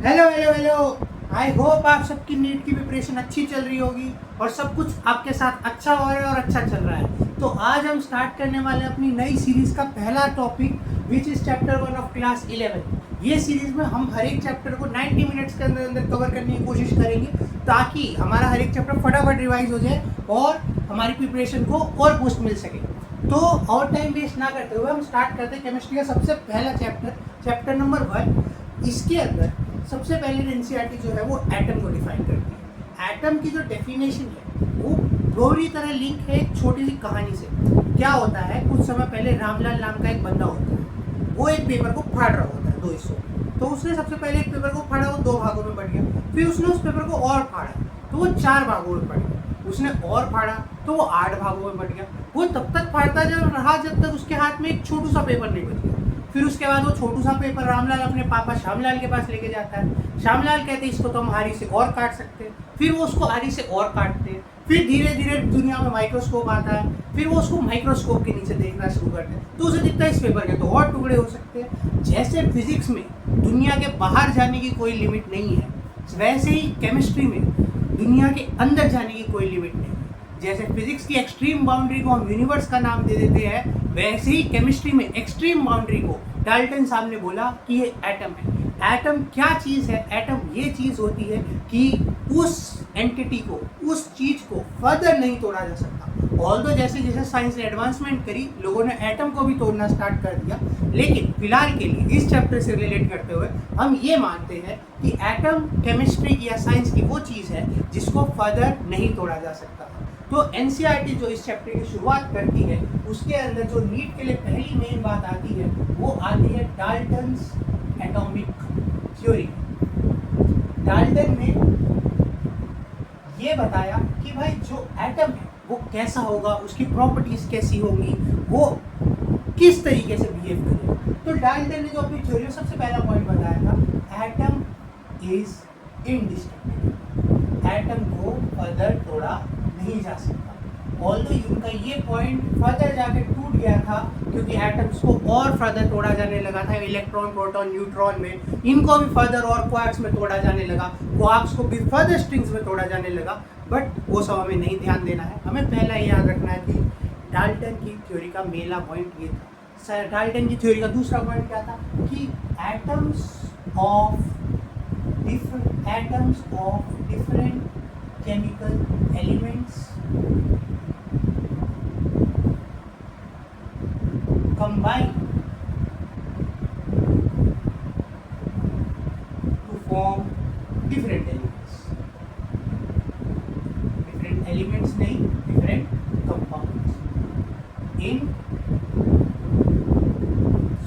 Hello hello hello. I hope आप सबकी NEET की प्रिपरेशन अच्छी चल रही होगी और सब कुछ आपके साथ अच्छा हो रहा है और अच्छा चल रहा है। तो आज हम स्टार्ट करने वाले हैं अपनी नई सीरीज का पहला topic which is chapter 1 of class 11। ये सीरीज में हम हर एक चैप्टर को 90 मिनट्स के अंदर अंदर कवर करने की कोशिश करेंगे ताकि हमारा हर एक चैप्टर फटाफट रिवाइज हो जाए और हमारी प्रिपरेशन को और बूस्ट मिल सके। तो और टाइम वेस्ट ना करते हुए हम स्टार्ट करते हैं केमिस्ट्री का सबसे पहला चैप्टर नंबर 1। इसके अंदर सबसे पहले एनसीईआरटी जो है वो एटम को डिफाइन करती है। एटम की जो डेफिनेशन है वो पूरी तरह लिंक है एक छोटी सी कहानी से। क्या होता है, कुछ समय पहले रामलाल नाम का एक बंदा होता है, वो एक पेपर को फाड़ रहा होता है 2 हिस्सों में। तो उसने सबसे पहले एक पेपर को फाड़ा, वो 2 भागों में बढ़ गया। फिर उसने उस पेपर को और फाड़ा तो वो 4 भागों में बढ़ गया। उसने और फाड़ा तो वो 8 भागों में बढ़ गया। वो तब तक फाड़ता जब तक उसके हाथ में एक छोटू सा पेपर नहीं बच गया। फिर उसके बाद वो छोटू सा पेपर रामलाल अपने पापा श्यामलाल के पास लेके जाता है। श्यामलाल कहते हैं इसको तो हम आरी से और काट सकते हैं। फिर वो उसको आरी से और काटते हैं। फिर धीरे धीरे दुनिया में माइक्रोस्कोप आता है। फिर वो उसको माइक्रोस्कोप के नीचे देखना शुरू करते हैं तो उसे दिखता है इस पेपर के तो और टुकड़े हो सकते हैं। जैसे फिजिक्स में दुनिया के बाहर जाने की कोई लिमिट नहीं है, वैसे ही केमिस्ट्री में दुनिया के अंदर जाने की कोई लिमिट नहीं है। जैसे फिजिक्स की एक्सट्रीम बाउंड्री को हम यूनिवर्स का नाम दे देते हैं, वैसे ही केमिस्ट्री में एक्सट्रीम बाउंड्री को डाल्टन साहब ने बोला कि ये एटम है। एटम क्या चीज़ है? एटम ये चीज़ होती है कि उस एंटिटी को, उस चीज़ को फर्दर नहीं तोड़ा जा सकता। ऑल्दो जैसे जैसे साइंस ने एडवांसमेंट करी, लोगों ने एटम को भी तोड़ना स्टार्ट कर दिया, लेकिन फिलहाल के लिए इस चैप्टर से रिलेट करते हुए हम ये मानते हैं कि एटम केमिस्ट्री या साइंस की वो चीज़ है जिसको फर्दर नहीं तोड़ा जा सकता। तो एनसीईआरटी जो इस चैप्टर की शुरुआत करती है, उसके अंदर जो नीट के लिए पहली मेन बात आती है वो आती है डाल्टन्स एटॉमिक थ्योरी। डाल्टन ने ये बताया कि भाई जो एटम है वो कैसा होगा, उसकी प्रॉपर्टीज कैसी होंगी, वो किस तरीके से बिहेव करेगा। तो डाल्टन ने जो अपनी थ्योरी में सबसे पहला पॉइंट बताया था, एटम इज इनडिस्ट्रक्टिबल। एटम को फर्दर तोड़ा नहीं जा सकता। ऑल्दो उनका ये पॉइंट फर्दर जाके टूट गया था क्योंकि एटम्स को और फर्दर तोड़ा जाने लगा था। इलेक्ट्रॉन, प्रोटॉन, न्यूट्रॉन में इनको भी फर्दर और क्वार्क्स में तोड़ा जाने लगा, क्वार्क्स को भी फर्दर स्ट्रिंग्स में तोड़ा जाने लगा। बट वो सब हमें नहीं ध्यान देना है, हमें पहला याद रखना है कि डाल्टन की थ्योरी का मेला पॉइंट ये था। डाल्टन की थ्योरी का दूसरा पॉइंट क्या था कि atoms of different chemical elements combine to form different elements नहीं, different compounds in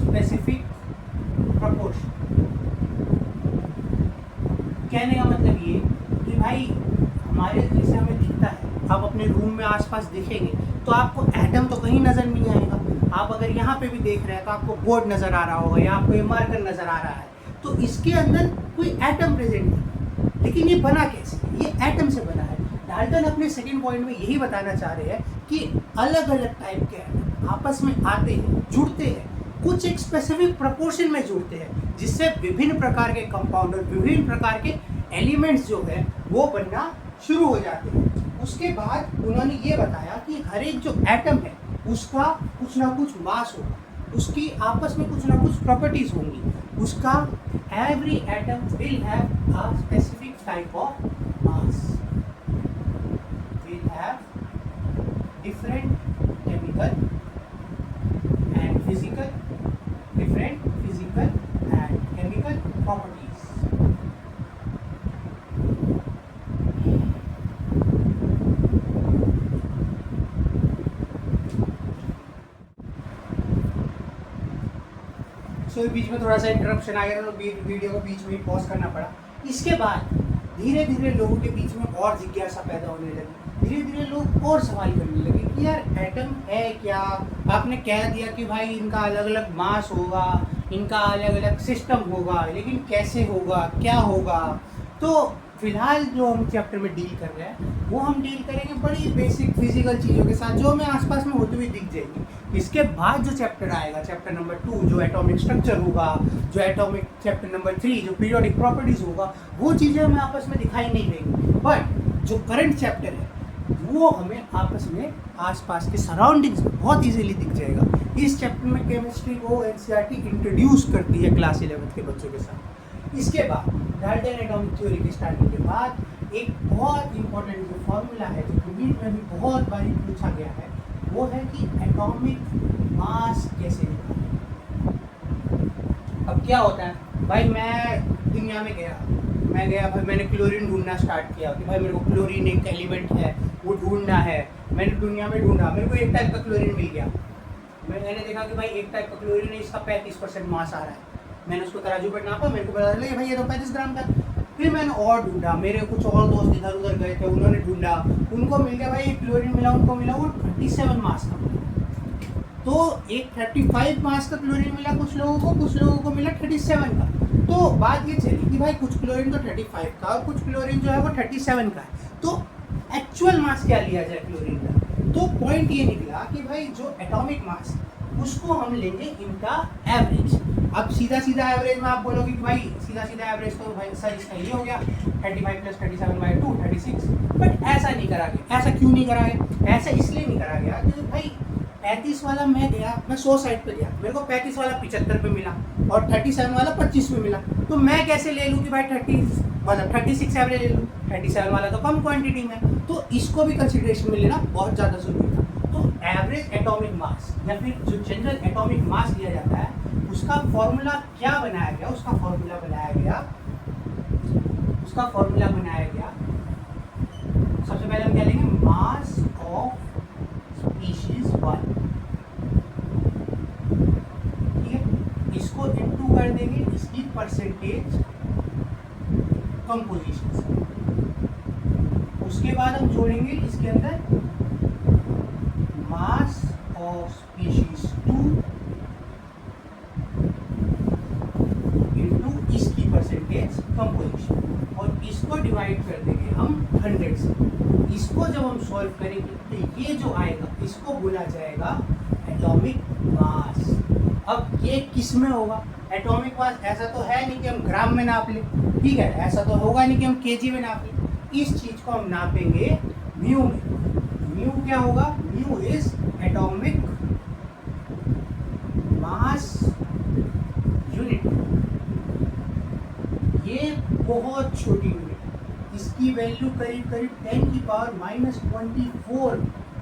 specific proportion। कहने का मतलब ये कि भाई हमारे जैसे हमें दिखता है, आप अपने रूम में आसपास देखेंगे तो आपको एटम तो कहीं नज़र नहीं आएगा। आप अगर यहाँ पे भी देख रहे हैं तो आपको बोर्ड नज़र आ रहा होगा या आपको ये मार्कर नज़र आ रहा है, तो इसके अंदर कोई एटम प्रेजेंट नहीं। लेकिन ये बना कैसे? ये एटम से बना है। डाल्टन अपने सेकंड पॉइंट में यही बताना चाह रहे हैं कि अलग अलग टाइप के एटम आपस में आते हैं, जुड़ते हैं, कुछ एक स्पेसिफिक प्रोपोर्शन में जुड़ते हैं, जिससे विभिन्न प्रकार के कंपाउंड और विभिन्न प्रकार के एलिमेंट्स जो है वो बनना शुरू हो जाते हैं। उसके बाद उन्होंने ये बताया कि हर एक जो एटम है उसका कुछ ना कुछ मास होगा, उसकी आपस में कुछ ना कुछ प्रॉपर्टीज होंगी। उसका every atom will have a specific type of mass, will have different chemical and physical, different physical and chemical properties. तो बीच में थोड़ा सा इंटरप्शन आ गया तो वीडियो को बीच में ही पॉज करना पड़ा। इसके बाद धीरे धीरे लोगों के बीच में और जिज्ञासा पैदा होने लगी। धीरे धीरे लोग और सवाल करने लगे कि यार एटम है क्या? आपने कह दिया कि भाई इनका अलग अलग मास होगा, इनका अलग अलग सिस्टम होगा, लेकिन कैसे होगा, क्या होगा? तो फिलहाल जो हम चैप्टर में डील कर रहे हैं वो हम डील करेंगे बड़ी बेसिक फिजिकल चीज़ों के साथ जो हमें आसपास में होती हुई दिख जाएगी। इसके बाद जो चैप्टर आएगा, चैप्टर नंबर 2, जो एटॉमिक स्ट्रक्चर होगा, जो एटॉमिक चैप्टर नंबर 3 जो पीरियोडिक प्रॉपर्टीज होगा, वो चीज़ें हमें आपस में दिखाई नहीं देंगी। बट जो करंट चैप्टर है वो हमें आपस में आसपास के सराउंडिंग्स में बहुत इजीली दिख जाएगा। इस चैप्टर में केमिस्ट्री को एनसीईआरटी इंट्रोड्यूस करती है क्लास 11 के बच्चों के साथ। इसके बाद डाल्टन एटॉमिक थ्योरी के स्टार्टिंग के बाद एक बहुत इंपॉर्टेंट जो फॉर्मूला है जो नीट में भी बहुत बार पूछा गया है, वो है कि एटॉमिक मास कैसे निकालें। अब क्या होता है भाई, मैं दुनिया में गया भाई, मैंने क्लोरीन ढूंढना स्टार्ट किया कि भाई मेरे को क्लोरीन एक एलिमेंट है वो ढूंढना है। मैंने दुनिया में ढूंढा, मेरे को एक टाइप का क्लोरीन मिल गया। मैंने देखा कि भाई एक टाइप का क्लोरीन है, इसका 35% मास आ रहा है। मैंने उसको तराजू पर नापा, मेरे को पता चला भाई ये तो 35 ग्राम का। फिर मैंने और ढूंढा, मेरे कुछ और दोस्त इधर उधर गए थे, उन्होंने ढूंढा, उनको मिल गया भाई एक क्लोरीन मिला, उनको मिला वो 37 मास का मिला। तो एक 35 मास का क्लोरीन मिला कुछ लोगों को मिला 37 का। तो बात ये चली कि भाई कुछ क्लोरीन तो 35 का और कुछ क्लोरीन जो है वो 37 का है। तो एक्चुअल मास क्या लिया जाए क्लोरीन का? तो पॉइंट ये निकला कि भाई जो एटॉमिक मास उसको हम लेंगे इनका एवरेज। अब सीधा एवरेज में आप बोलोगे कि भाई सीधा एवरेज तो भाई सर इसका ये हो गया 35 + 37/2 36। बट ऐसा नहीं करा गया। ऐसा क्यों नहीं करा गया? ऐसा इसलिए नहीं करा गया कि भाई 35 वाला मैं 100 साइड पे गया, मेरे को 35 वाला 75 पे मिला और 37 वाला 25 पे मिला। तो मैं कैसे ले लूँ कि भाई 36 एवरेज ले लूँ, 37 वाला तो कम क्वांटिटी में। तो इसको भी कंसिडरेशन में लेना बहुत ज़्यादा जरूरी था। तो एवरेज एटॉमिक मास या फिर जो जनरल एटॉमिक मास लिया जाता है उसका फॉर्मूला क्या बनाया गया? उसका फॉर्मूला बनाया गया सबसे पहले हम क्या लेंगे, मास ऑफ स्पीशीज 1। ठीक है, इसको इनटू कर देंगे इसकी परसेंटेज कंपोजिशन से। उसके बाद हम जोड़ेंगे इसके अंदर मास ऑफ स्पीशीज 2 इनटू इसकी परसेंटेज कंपोजिशन, और इसको डिवाइड कर देंगे हम 100 से। इसको जब हम सॉल्व करेंगे तो ये जो आएगा इसको बोला जाएगा एटॉमिक मास। अब ये किस में होगा? एटॉमिक मास ऐसा तो है नहीं कि हम ग्राम में नाप लें, ठीक है, ऐसा तो होगा नहीं कि हम केजी में नाप लें। इस चीज को हम नापेंगे म्यू में। म्यू क्या होगा? Mu is atomic mass unit. ये बहुत छोटी यूनिट, इसकी वैल्यू करीब 10⁻⁻24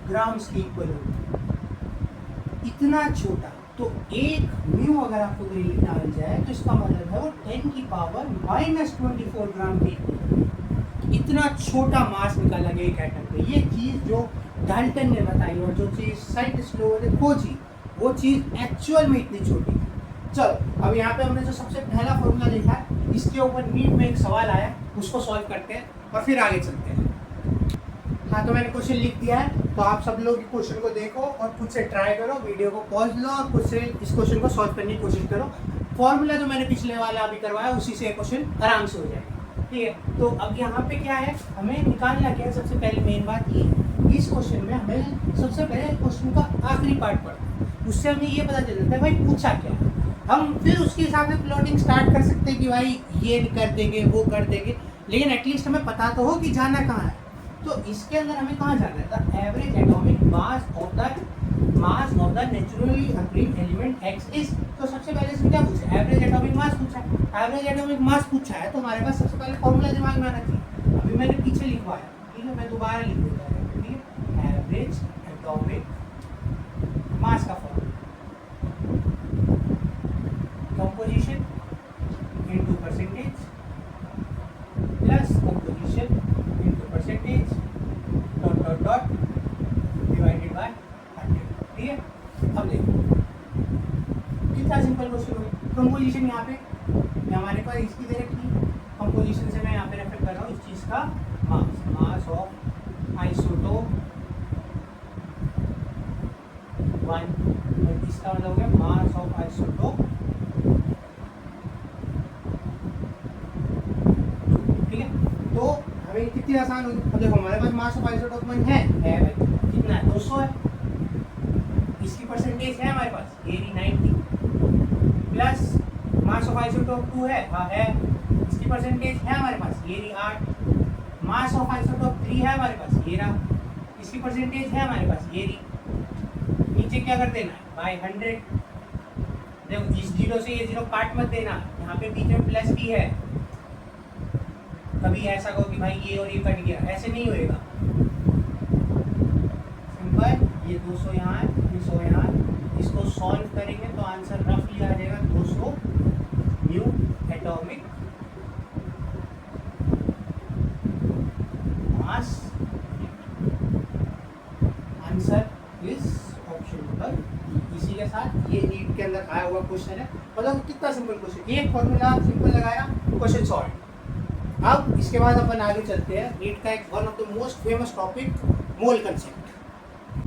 ग्राम्स के इक्वल होगी। इतना छोटा, तो एक म्यू अगर आपको कहीं डाल जाए तो इसका मतलब है वो 10⁻24 ग्राम के इक्वल। इतना छोटा मास निकाला गया एक एटम पे। ये चीज़ जो डाल्टन ने बताई और जो चीज़ साइंटिस्ट लोगों ने खोजी, वो चीज़ एक्चुअल में इतनी छोटी थी। चलो अब यहाँ पे हमने जो सबसे पहला फॉर्मूला देखा है, इसके ऊपर नीट में एक सवाल आया, उसको सॉल्व करते हैं और फिर आगे चलते हैं। हाँ, तो मैंने क्वेश्चन लिख दिया है, तो आप सब लोग क्वेश्चन को देखो और खुद से ट्राई करो, वीडियो को पॉज लो और खुद से इस क्वेश्चन को सॉल्व करने की कोशिश करो। फॉर्मूला जो मैंने पिछले वाला अभी करवाया उसी से क्वेश्चन आराम से हो जाएगा। ठीक है, तो अब यहाँ पे क्या है, हमें निकालना क्या है? सबसे पहले मेन बात ये, इस क्वेश्चन में हमें सबसे पहले क्वेश्चन का आखिरी पार्ट पढ़ना है, उससे हमें ये पता चल जाता है भाई पूछा क्या है। हम फिर उसके हिसाब से प्लॉटिंग स्टार्ट कर सकते हैं कि भाई ये कर देंगे वो कर देंगे, लेकिन एटलीस्ट हमें पता तो हो कि जाना कहाँ है। तो इसके अंदर हमें कहाँ जाना है? The average atomic mass of the naturally occurring element X is. तो सबसे पहले इसमें क्या पूछा? एवरेज एटॉमिक मास पूछा है। एवरेज एटॉमिक मास पूछा है तो हमारे पास सबसे पहले फॉर्मूला दिमाग में आना चाहिए। अभी मैंने पीछे लिखवाया, ठीक है, मैं दोबारा लिख देता हूँ। ठीक है, एवरेज एटॉमिक मास का formula composition into percentage plus composition into percentage dot divided by 100। ठीक है, अब देखो कितना सिंपल क्वेश्चन हो गया। कंपोजिशन यहाँ पे हमारे पास इसकी दे रखी है, कंपोजिशन से मैं यहाँ पे रेफर कर रहा हूँ इस चीज़ का मास ऑफ आइसोटोप 1, इसका मतलब हो गया मास ऑफ आइसोटोप 2। ठीक है, तो भी आसान होगी। अब देखो हमारे पास मास ऑफ आइसोटोप 1 है भाई, कितना है 200 है, इसकी परसेंटेज है हमारे पास ये 90, प्लस मास ऑफ आइसोटोप 2 है, हाँ है, इसकी परसेंटेज है हमारे पास ये 8, मास ऑफ आइसोटोप 3 है हमारे पास ये रहा, इसकी परसेंटेज है हमारे पास ये नीचे क्या कर देना है बाय 100। देखो इस जीरो से ये जीरो काट मत देना, यहाँ पे बीच में प्लस भी है, कभी ऐसा कहो कि भाई ये और ये कट गया, ऐसे नहीं होएगा, सिंपल, ये 200 यहाँ है, ये 100 यहाँ है, इसको सॉल्व करेंगे तो आंसर रफली आ जाएगा 200 new atomic mass. Answer is option number. इसी के साथ ये नीट के अंदर आया हुआ क्वेश्चन है, मतलब कितना सिंपल क्वेश्चन, एक फॉर्मूला सिंपल लगाया, क्वेश्चन सॉल्व। अब इसके बाद अपन आगे चलते हैं, नीट का एक one of the most famous topic mole concept.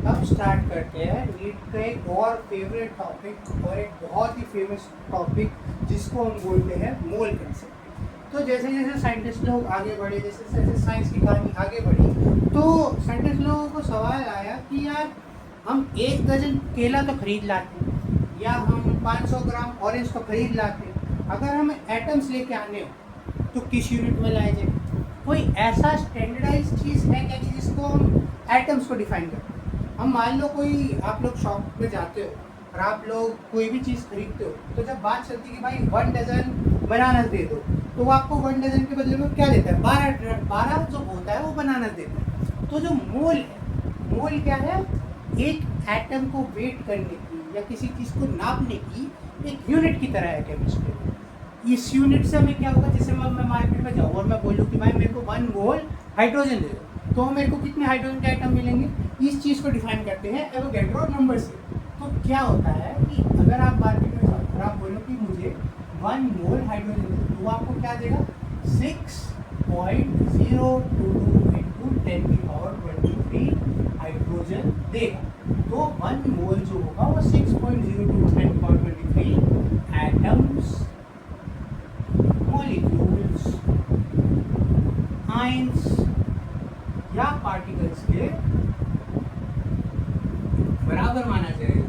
अब स्टार्ट करते हैं नीट का एक और फेवरेट टॉपिक और एक बहुत ही फेमस टॉपिक जिसको हम बोलते हैं मोल कंसेप्ट। तो जैसे जैसे साइंटिस्ट लोग आगे बढ़े, जैसे जैसे साइंस की कहानी आगे बढ़ी, तो साइंटिस्ट लोगों को सवाल आया कि यार हम 1 दर्जन केला तो खरीद लाते या हम 500 ग्राम ऑरेंज तो खरीद लाते, अगर हमें एटम्स लेके आने हो तो किस यूनिट में लाए जाए? कोई ऐसा स्टैंडर्डाइज चीज़ है क्या कि जिसको हम एटम्स को डिफाइन करें? हम मान लो कोई आप लोग शॉप में जाते हो और आप लोग कोई भी चीज़ खरीदते हो, तो जब बात चलती है कि भाई 1 डजन बनाना दे दो, तो वो आपको 1 डजन के बदले में क्या देता है? 12 जो होता है वो बनाना देता है। तो जो मोल है, मोल क्या है? एक एटम को वेट करने की या किसी चीज़ को नापने की एक यूनिट की तरह है केमिस्ट्री। इस यूनिट से हमें क्या होगा, जैसे मैं मार्केट में जाऊँ और मैं बोलूँ कि भाई मेरे को 1 मोल हाइड्रोजन दे दो, तो मेरे को कितने हाइड्रोजन के आइटम मिलेंगे? इस चीज़ को डिफाइन करते हैं एवोगैड्रो नंबर से। तो क्या होता है कि अगर आप मार्केट में जाओ और आप बोलो कि मुझे 1 मोल हाइड्रोजन दे दो, तो वो आपको क्या देगा? 6.022 into 10⁻23 हाइड्रोजन देगा। तो 1 मोल जो होगा वो 6.02 10⁻23 एटम्स, मॉलिक्यूल्स, आयंस या पार्टिकल्स के बराबर माना जाएगा।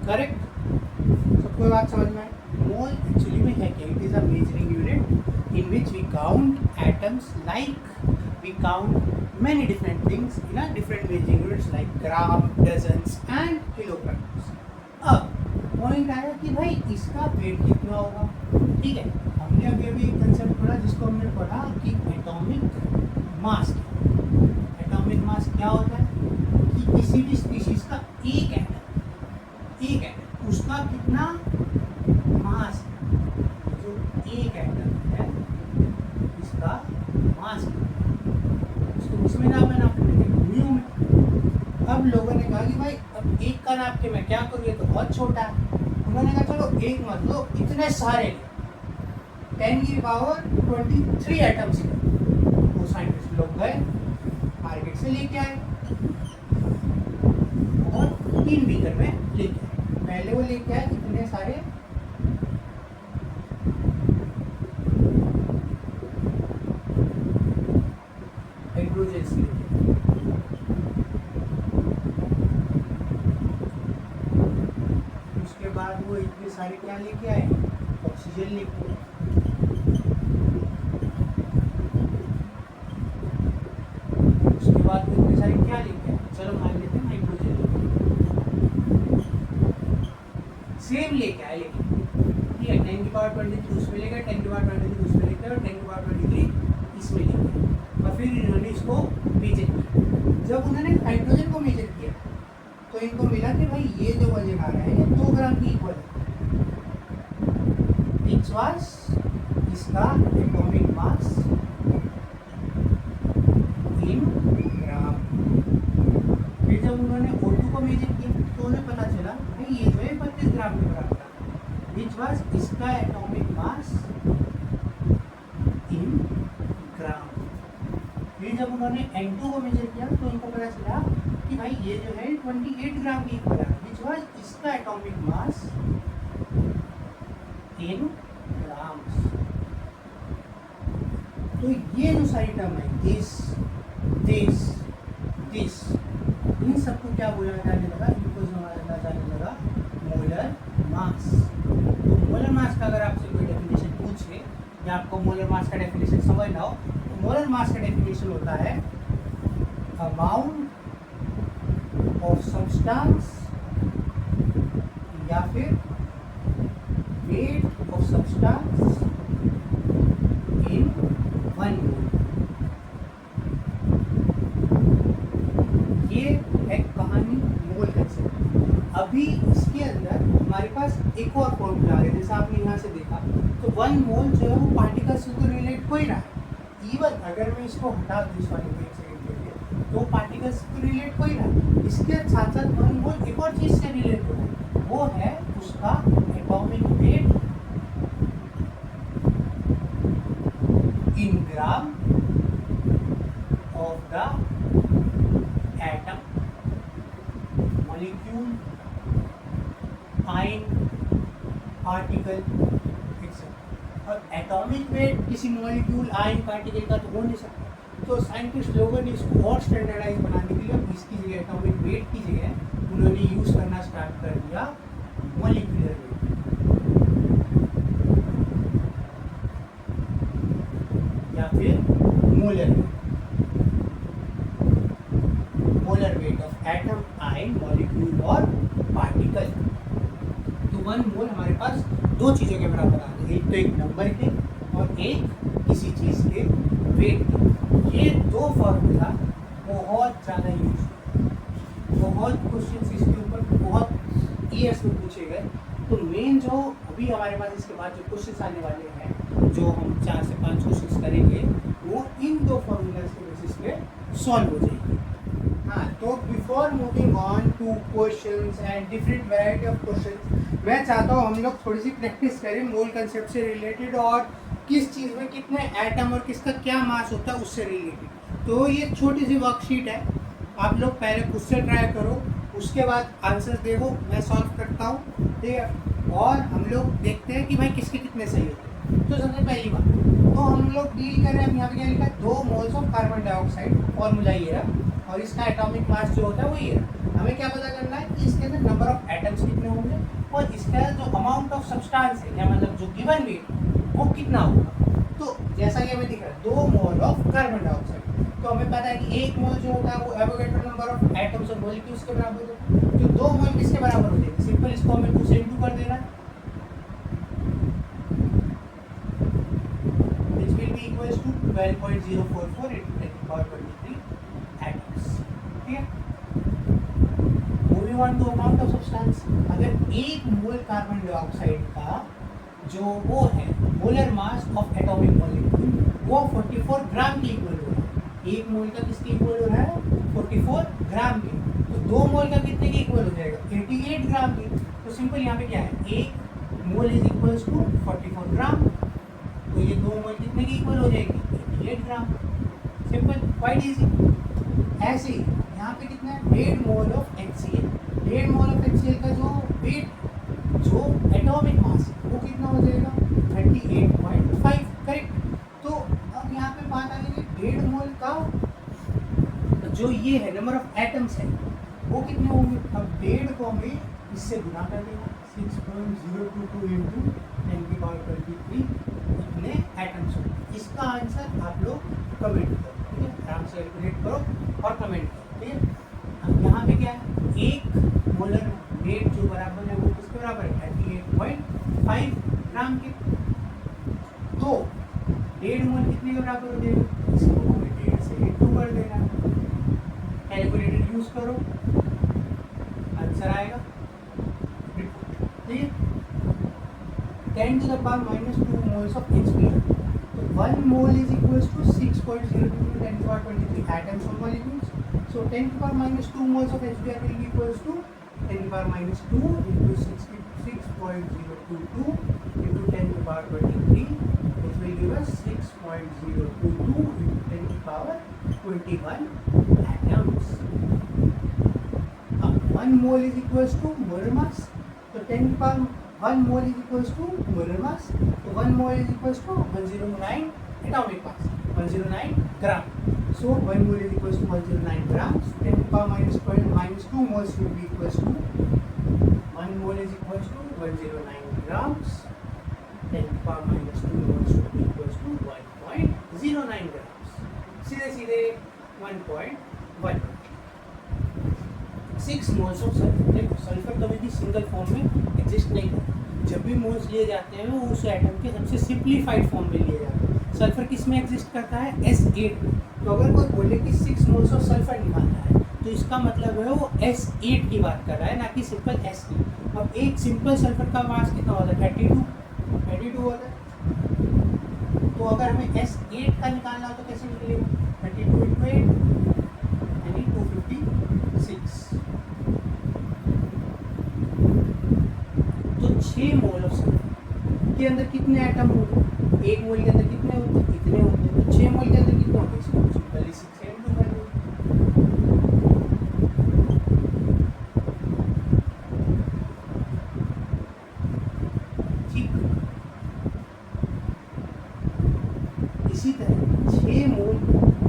करेक्ट? सबको बात समझ में आए? मोल एक्चुअली में है क्या? It is a measuring unit in which we count atoms like we count many different things in a different measuring units like gram, dozens and kilograms। अब पॉइंट आया कि भाई इसका वेट कितना होगा? ठीक है, हमने अभी अभी एक कंसेप्ट पढ़ा जिसको हमने पढ़ा कि एटॉमिक मास। एटॉमिक मास क्या होता है कि किसी भी स्पीशीज का एक एटम उसका कितना मास है, जो एक एटम है इसका मास उसमें नापने न्यू में। अब लोगों ने कहा कि भाई अब एक का नाप के मैं क्या करूँ, ये तो बहुत छोटा है। उन्होंने कहा चलो एक मत लो, इतने सारे 10⁻23 एटम्स के। वो साइंटिस्ट लोग गए मार्केट से लेके आए और 3 बीकर में लेके आए। पहले वो लेके आए इतने सारे हाइड्रोजन लेके, उसके बाद वो इतने सारे क्या लेके आए? ऑक्सीजन लेके आए। उसके बाद वो इतने सारे क्या लेके आए? चलो मान लेते हैं नाइट्रोजन सेम लेके आए, लेकिन ठीक है 10⁻23 उसमें लेकर 10⁻23 उसमें लेकर और 10⁻23 इसमें लेकर, और फिर इन्होंने इसको मेजर किया। जब उन्होंने हाइड्रोजन को मेजर किया तो इनको मिला कि भाई ये जो वजन आ रहा है ये 2 ग्राम की इक्वल है। इट्स वाज इसका एटॉमिक मास इन ग्राम। फिर जब उन्होंने O2 को मेजर किया तो उन्हें पता चला भाई ये जो है 25 ग्राम के बराबर था। इट्स वाज इसका एटॉमिक मास इन ग्राम। फिर जब उन्होंने N2 को मेजर किया तो उनको पता चला कि भाई ये जो है 28 ग्राम की इक्वल है, विच वाज इसका एटॉमिक मास इन ग्राम्स। तो ये जो सारी टर्म है दिस दिस दिस, इन सबको क्या बोला जाने लगा, इनको बोला जाने लगा मोलर मास। तो मोलर मास का अगर आपसे कोई डेफिनेशन पूछे या आपको मोलर मास का डेफिनेशन समझना हो, तो मोलर मास का डेफिनेशन होता है अमाउंट ऑफ सब्सटेंस या फिर वेट ऑफ सब्सटेंस इन 1 मोल। ये है कहानी मोल कंसेप्ट। अभी इसके अंदर हमारे पास एक और फॉर्मूला है, जैसे आपने यहाँ से देखा, तो 1 मोल जो है वो पार्टिकल से तो रिलेट हो ही रहा है। इवन अगर मैं इसको हटा दूँ इस वाले को एक सेकंड के लिए, तो पार्टिकल से तो रिलेट हो ही रहा है। इसके साथ साथ 1 मोल एक और चीज़ से रिलेट हो रहा है, वो है उसका atomic weight in gram of the atom, molecule, ion, particle etcetera. और एटॉमिक वेट किसी मॉलिक्यूल, आयन, पार्टिकल का तो हो नहीं सकता, तो साइंटिस्ट लोगों ने इसको और स्टैंडर्डाइज बनाने के लिए इसकी जगह एटॉमिक वेट की जगह उन्होंने यूज करना स्टार्ट कर दिया मॉलिक्यूलर वेट या फिर molar weight. Molar weight of atom, ion, molecule और पार्टिकल। तो 1 मोल हमारे पास दो चीज़ों के बराबर आ गए, एक तो एक नंबर के और एक किसी चीज़ के वेट के। ये दो फॉर्मूला बहुत ज़्यादा यूज, बहुत क्वेश्चन इसके ऊपर बहुत ईयर्स में पूछे गए। तो मेन जो अभी हमारे पास इसके बाद जो क्वेश्चन आने वाले हैं, जो हम 4 से 5 क्वेश्चन करेंगे, वो इन दो फॉर्मूलाज के बेसिस पे सॉल्व हो जाएंगे। हाँ, तो before moving on two questions and different variety of questions, मैं चाहता हूँ हम लोग थोड़ी सी प्रैक्टिस करें मोल कंसेप्ट से रिलेटेड, और किस चीज़ में कितने एटम और किसका क्या मास होता है उससे रिलेटेड। तो ये छोटी सी वर्कशीट है, आप लोग पहले खुद से ट्राई करो, उसके बाद आंसर देखो, मैं सॉल्व करता हूँ, ठीक है, और हम लोग देखते हैं कि भाई किसके कितने सही होते हैं। तो सबसे पहली बात, तो हम लोग डील कर रहे हैं, यहाँ पे क्या लिखा है, 2 moles of carbon dioxide, formula ये रहा, और इसका एटॉमिक मास जो होता है वो ये रहा। हमें क्या पता करना है कि इसके अंदर नंबर ऑफ एटम्स कितने होंगे और इसका जो अमाउंट ऑफ सब्सटेंस है, या मतलब जो गिवन वेट वो कितना होगा। तो जैसा कि हमें दिख रहा है 2 मोल ऑफ कार्बन डाइऑक्साइड, तो हमें पता है कि 1 मोल जो होता है वो एवोगैड्रो नंबर ऑफ एटम्स और मॉलिक्यूल्स के बराबर होता है। तो 2 मोल किसके बराबर हो जाएंगे, सिंपल इसको हमें 2 से इंटू कर देना है, which will be equals to 12.044 into 10 to power 23 atoms। ठीक है, moving on to amount of substance. अगर 1 मोल कार्बन डाइऑक्साइड का जो वो है molar mass of atomic molecule, वो 44 ग्राम के इक्वल हो रहा है। 1 मोल का किसके इक्वल हो रहा है, 44 ग्राम के। तो 2 मोल का कितने के इक्वल हो जाएगा, 88 ग्राम के। तो सिंपल यहाँ पे क्या है, 1 मोल इज इक्वल्स टू 44 ग्राम, तो ये 2 मोल कितने की इक्वल हो जाएगी, 88 ग्राम। Simple, quite easy. ऐसे ही यहाँ पे कितना है, 1.5 mole of HCl। 1.5 mole of HCl का जो वेट, जो एटॉमिक मास वो कितना हो जाएगा, 38.5, करेक्ट। तो अब यहाँ पे बात आ गई 1.5 मोल का जो ये है नंबर ऑफ एटम्स है वो कितने होंगे। अब 1.5 को हमें इससे गुना कर देना, 6.022 इंटू 10 की पावर 23 इतने एटम्स होंगे। इसका आंसर आप लोग कमेंट करो, ठीक है, आराम से कैलकुलेट करो और कमेंट करो, ठीक है। अब यहाँ पे क्या है, 1 मोलर वेट जो बराबर है वो किसके बराबर है, 38.5 ग्राम के। तो 1.5 मोल कितने के बराबर हो जाएगा, इसको हमें 1.5 से इंटू कर देना, कैलकुलेटर यूज करो, आंसर आएगा, ठीक है। 10 to the power minus 2 moles of HCl। तो 1 mole is equals to 6.02 to 10 to the power 23 atoms or molecules। So 10 to the power minus 2 moles of HCl will be equals to 10 to the power minus 2 into 66.022 into 10 to the power 23, which will give us 6.022 into 10 to the power 21 atoms। अब 1 mole is equals to molar mass, तो 10 to the power 1 mole is equals to molar mass, तो 1 mole is equals to 109 atomic mass। 109 gram. So 1 mole is equals to 109 grams. 10 to power minus 2 moles will be equals to 1 mole is equals to 109 grams. 10 to power minus 2 moles will be equals to 1.09 grams. सीधे सीधे 1.1. 6 moles of sulphur. देखो sulphur कभी भी single form में exist नहीं करता. जब भी मोल्स लिए जाते हैं वो उस एटम के सबसे सिंप्लीफाइड फॉर्म में लिए जाते हैं. सल्फर किस में एग्जिस्ट करता है? S8. तो अगर कोई बोले कि 6 मोल्स ऑफ सल्फर निकालना है तो इसका मतलब है वो S8 की बात कर रहा है, ना कि सिंपल S की. अब एक सिंपल सल्फर का मास कितना होता है? 32 होता है. तो अगर हमें S8 का निकालना हो तो कैसे निकलेगा? 32 into 8 यानी 256. तो 6 मोल ऑफ सल्फर के अंदर कितने एटम होंगे? एक मोल के अंदर कितने होते हैं? इतने होते हैं. तो 6 मोल के अंदर कितने होते हैं? Simply 6 into 100. ठीक. इसी तरह 6 मोल,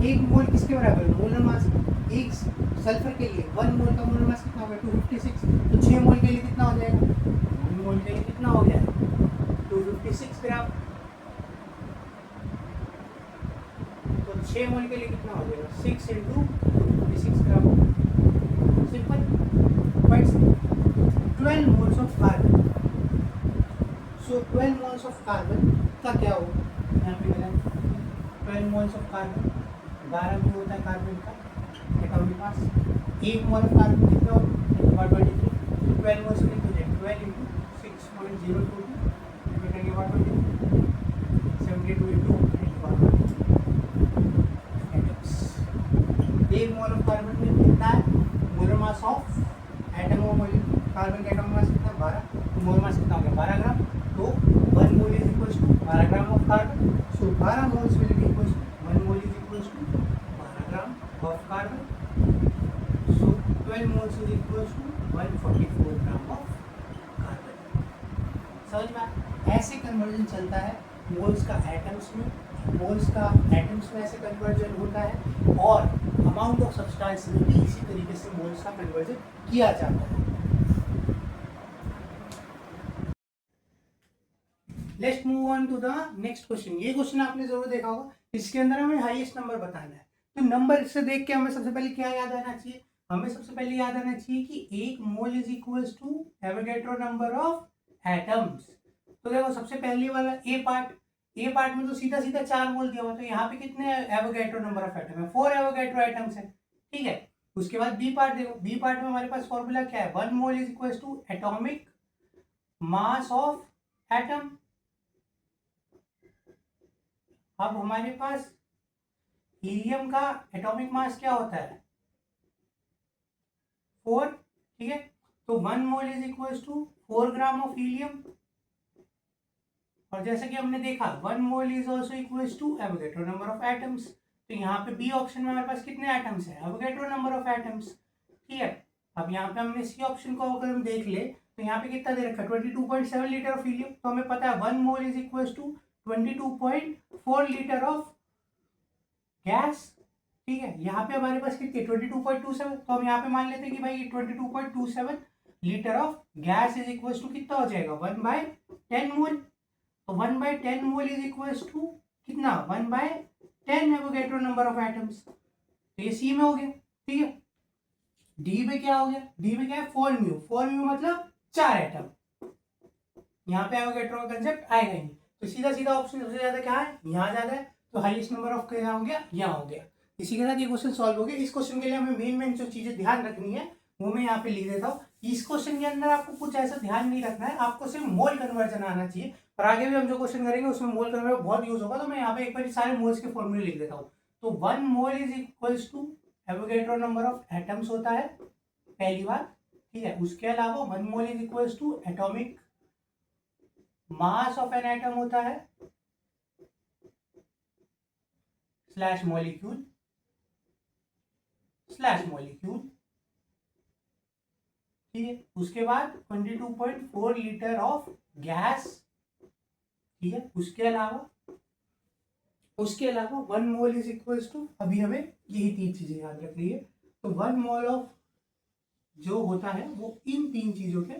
एक मोल किसके बराबर है? मोलर मास. एक सल्फर के लिए 1 मोल का मोलर मास कितना होगा? 256. तो 6 मोल के लिए कितना हो जाएगा? 1 मोल के लिए कितना हो गया? 256 ग्राम. तो 6 मोल के लिए कितना हो जाएगा? 6 into 256 gram. Simple. 12 moles of carbon. So 12 moles of carbon का क्या होगा? यहाँ पे मिला 12 मोल्स ऑफ कार्बन. 12 में होता है कार्बन का एटॉमिक मास. एक मोल ऑफ कार्बन कितना होगा? 123. 12 मोल्स में हो जाएगा 12 into 6.022 करेंगे 123. 72 into 123 एटम्स. एक मोल ऑफ कार्बन में कितना है? Molar mass of atom of carbon का एटॉमिक मास कितना? 12. तो मोलर मास कितना हो गया? 12 ग्राम. तो 1 mole is equals to 12 gram of carbon. So 12 moles will be equals to 1 mole is equals to 12 gram of carbon. So 12 moles is equals to 144 gram of carbon. समझ में? ऐसे conversion चलता है moles का atoms में. Moles का atoms में ऐसे कन्वर्जन होता है और अमाउंट ऑफ सब्सटेंस में भी इसी तरीके से मोल्स का कन्वर्जन किया जाता है. Let's move on to the next question. ये क्वेश्चन आपने जरूर देखा होगा. इसके अंदर हमें हाईएस्ट नंबर बताना है. तो नंबर से देख के हमें सबसे पहले क्या याद आना चाहिए? हमें सबसे पहले याद आना चाहिए कि एक mole is equals to Avogadro number of atoms. तो देखो सबसे पहले वाला ए पार्ट में तो सीधा सीधा 4 मोल दिया हुआ. तो यहाँ पे कितने एवोगैड्रो नंबर ऑफ एटम है? 4 एवोगैड्रो एटम्स है. ठीक है. उसके बाद बी पार्ट देखो. बी पार्ट में हमारे पास फॉर्मूला क्या है? 1 mole is equals to atomic mass of atom. अब हमारे पास हीलियम का एटॉमिक मास क्या होता है? 4. ठीक है. तो 1 mole is equals to 4 gram of helium. और जैसा कि हमने देखा 1 mole is also equals to Avogadro number of atoms. तो यहाँ पे बी ऑप्शन में हमारे पास कितने एटम्स हैं? Avogadro number of atoms. ठीक है. अब यहाँ पे हमने सी ऑप्शन को अगर हम देख ले तो यहाँ पे कितना दे रखा है? 22.7 लीटर ऑफ हीलियम. तो हमें पता है 1 mole is equals to 22.4 litre of gas. ठीक है. यहाँ पे हमारे पास कितनी 22.27. तो हम यहाँ पे मान लेते हैं कि भाई 22.27 litre of gas is equals to कितना हो जाएगा? 1/10 मोल. तो 1/10 मोल इज इक्वल्स टू कितना? 1/10 एवोगैड्रो नंबर ऑफ एटम्स. तो ये सी में हो गया. ठीक है. डी में क्या हो गया? डी में क्या है? 4 म्यू. 4 म्यू मतलब 4 एटम. यहाँ पे एवोगैड्रो का कंसेप्ट आएगा ही नहीं. तो सीधा सीधा ऑप्शन सबसे ज्यादा क्या है? यहाँ ज्यादा है. तो हाईएस्ट नंबर ऑफ क्या हो गया? यहाँ हो गया. इसी के साथ ये क्वेश्चन सॉल्व हो गया. इस क्वेश्चन के लिए हमें मेन जो चीजें ध्यान रखनी है वो मैं यहाँ पे लिख देता हूँ. इस क्वेश्चन के अंदर आपको कुछ ऐसा ध्यान नहीं रखना है. आपको सिर्फ मोल कन्वर्जन आना चाहिए. और आगे भी हम जो क्वेश्चन करेंगे उसमें मोल कन्वर्जन बहुत यूज होगा. तो मैं यहाँ पे एक बार सारे मोल्स के फॉर्मूले लिख देता हूँ. तो 1 mole is equals to Avogadro number of atoms होता है पहली बात. ठीक है. उसके अलावा 1 mole is equals to atomic mass of an atom होता है स्लैश मॉलिक्यूल. ठीक है. उसके बाद 22.4 लीटर ऑफ गैस. ठीक है. उसके अलावा उसके अलावा 1 मोल इज इक्वल्स टू, अभी हमें यही 3 चीजें याद रखनी है। तो 1 मोल ऑफ जो होता है वो इन 3 चीजों के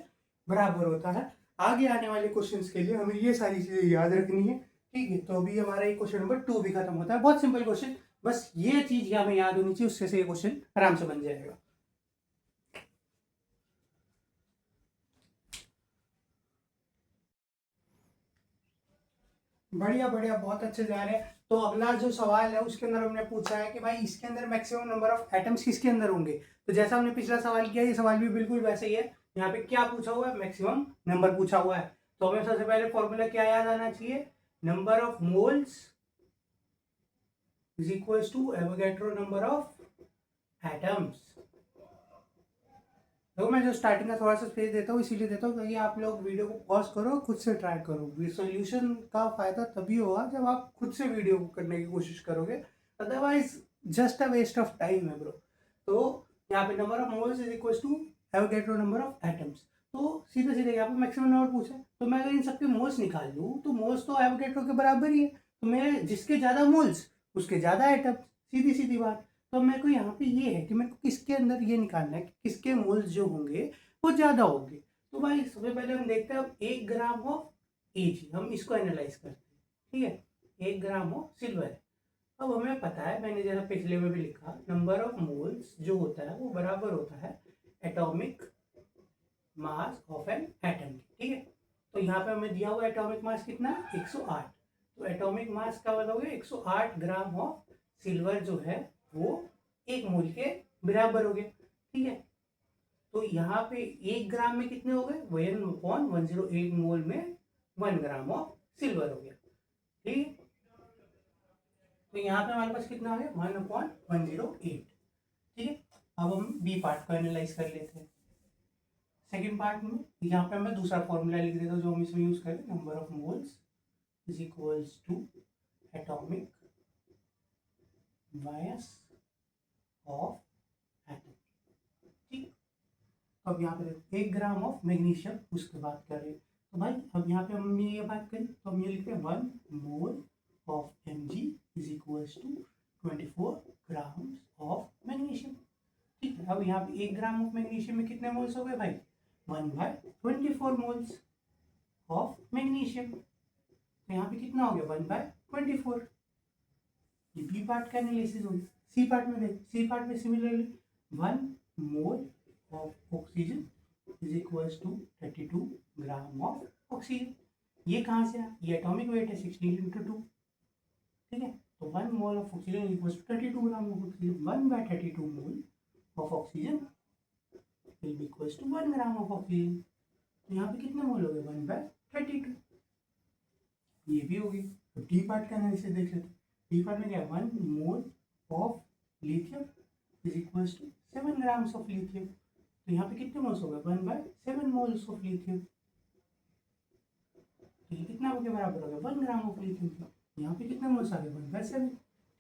बराबर होता है। आगे आने वाले क्वेश्चंस के लिए हमें ये सारी चीजें याद रखनी है, ठीक है। तो अभी हमारा ये क्वेश्चन नंबर 2 भी खत्म होता है। बहुत सिंपल क्वेश्चन, बस ये चीज हमें याद होनी चाहिए, उससे से ये क्वेश्चन आराम से बन जाएगा। बढ़िया बढ़िया, बहुत अच्छे जा रहे हैं। तो अगला जो सवाल है उसके अंदर हमने पूछा है कि भाई इसके अंदर मैक्सिमम नंबर ऑफ एटम्स किसके अंदर होंगे। तो जैसा हमने पिछला सवाल किया, ये सवाल भी बिल्कुल वैसे ही है। यहाँ पे क्या पूछा हुआ है, मैक्सिमम नंबर पूछा हुआ है। तो हमें सबसे पहले फॉर्मूला क्या याद आना चाहिए, number of moles is equal to Avogadro number of atoms. तो मैं जो स्टार्टिंग का थोड़ा सा स्पेस देता हूँ इसीलिए देता हूँ ताकि आप लोग वीडियो को पॉज करो, खुद से ट्राई करो। सॉल्यूशन का फायदा तभी होगा जब आप खुद से वीडियो को करने की कोशिश करोगे, otherwise just a waste of time है ब्रो। तो यहाँ पे number of moles is equal to Avogadro number of atoms. तो सीधे सीधे यहाँ पे मैक्सिमम नंबर पूछा है, तो मैं अगर इन सबके मोल्स निकाल लूँ तो मोल्स तो एवोगैड्रो के बराबर ही है। तो मैं जिसके ज्यादा मोल्स उसके ज्यादा एटम्स, सीधी सीधी बात। तो मेरे को यहाँ पे ये है कि मेरे को किसके अंदर ये निकालना है कि किसके मोल्स जो होंगे वो ज्यादा होंगे। तो भाई सबसे पहले हम देखते हैं, अब 1 ग्राम ऑफ एजी हम इसको एनालाइज करते हैं, ठीक है। 1 ग्राम ऑफ सिल्वर है। अब हमें पता है, मैंने जैसा पिछले में भी लिखा, नंबर ऑफ मोल्स जो होता है वो बराबर होता है atomic mass of an atom, ठीक है। तो यहाँ पे हमें दिया हुआ एटॉमिक मास कितना, 108। तो एटॉमिक मास का मतलब 108 ग्राम ऑफ सिल्वर जो है वो 1 मोल के बराबर हो गया, ठीक है। तो यहाँ पे 1 ग्राम में कितने हो गए, 1/108 मोल में 1 ग्राम ऑफ सिल्वर हो गया, ठीक है। तो यहाँ पे हमारे पास कितना आ गया, 1/108, ठीक है। अब हम बी पार्ट को एनालाइज कर लेते हैं। सेकेंड पार्ट में यहाँ पे मैं दूसरा फॉर्मूला लिख देता हूँ जो हम इसमें यूज करें, number of moles is equals to atomic mass of atom, ठीक। अब यहाँ पे देखो 1 ग्राम ऑफ मैग्नीशियम उसकी बात कर रहे हैं। तो भाई अब यहाँ पे हम ये बात करें तो हम ये लिखते हैं 1 mole of Mg is equals to 24 grams of magnesium, ठीक है। अब यहाँ पे 1 ग्राम ऑफ मैग्नीशियम में कितने मोल्स हो गए भाई, 1/24 मोल्स ऑफ मैग्नीशियम। तो यहाँ पे कितना हो गया, 1/24। ये बी पार्ट का एनालिसिस होगी। सी पार्ट में देख, सी पार्ट में similarly 1 mole of oxygen is equals to 32 gram of oxygen. ये कहाँ से आया, ये एटॉमिक वेट है 16 × 2, ठीक है। तो 1 mole of oxygen is equals to 32 gram of oxygen. 1/32 mole of oxygen will be equals to 1 gram of oxygen. तो यहाँ पे कितने मोल हो गए, 1/32। ये भी होगी। तो डी पार्ट का एनालिसिस देख लेते हैं। डी पार्ट में क्या है, 1 mole of lithium is equals to 7 grams of lithium. तो यहाँ पे कितने मोल्स हो गए, 1/7 मोल्स ऑफ लिथियम। तो ये कितना के बराबर हो गया, 1 ग्राम ऑफ लिथियम। यहाँ पे कितने मोल्स आ गए, 1/7,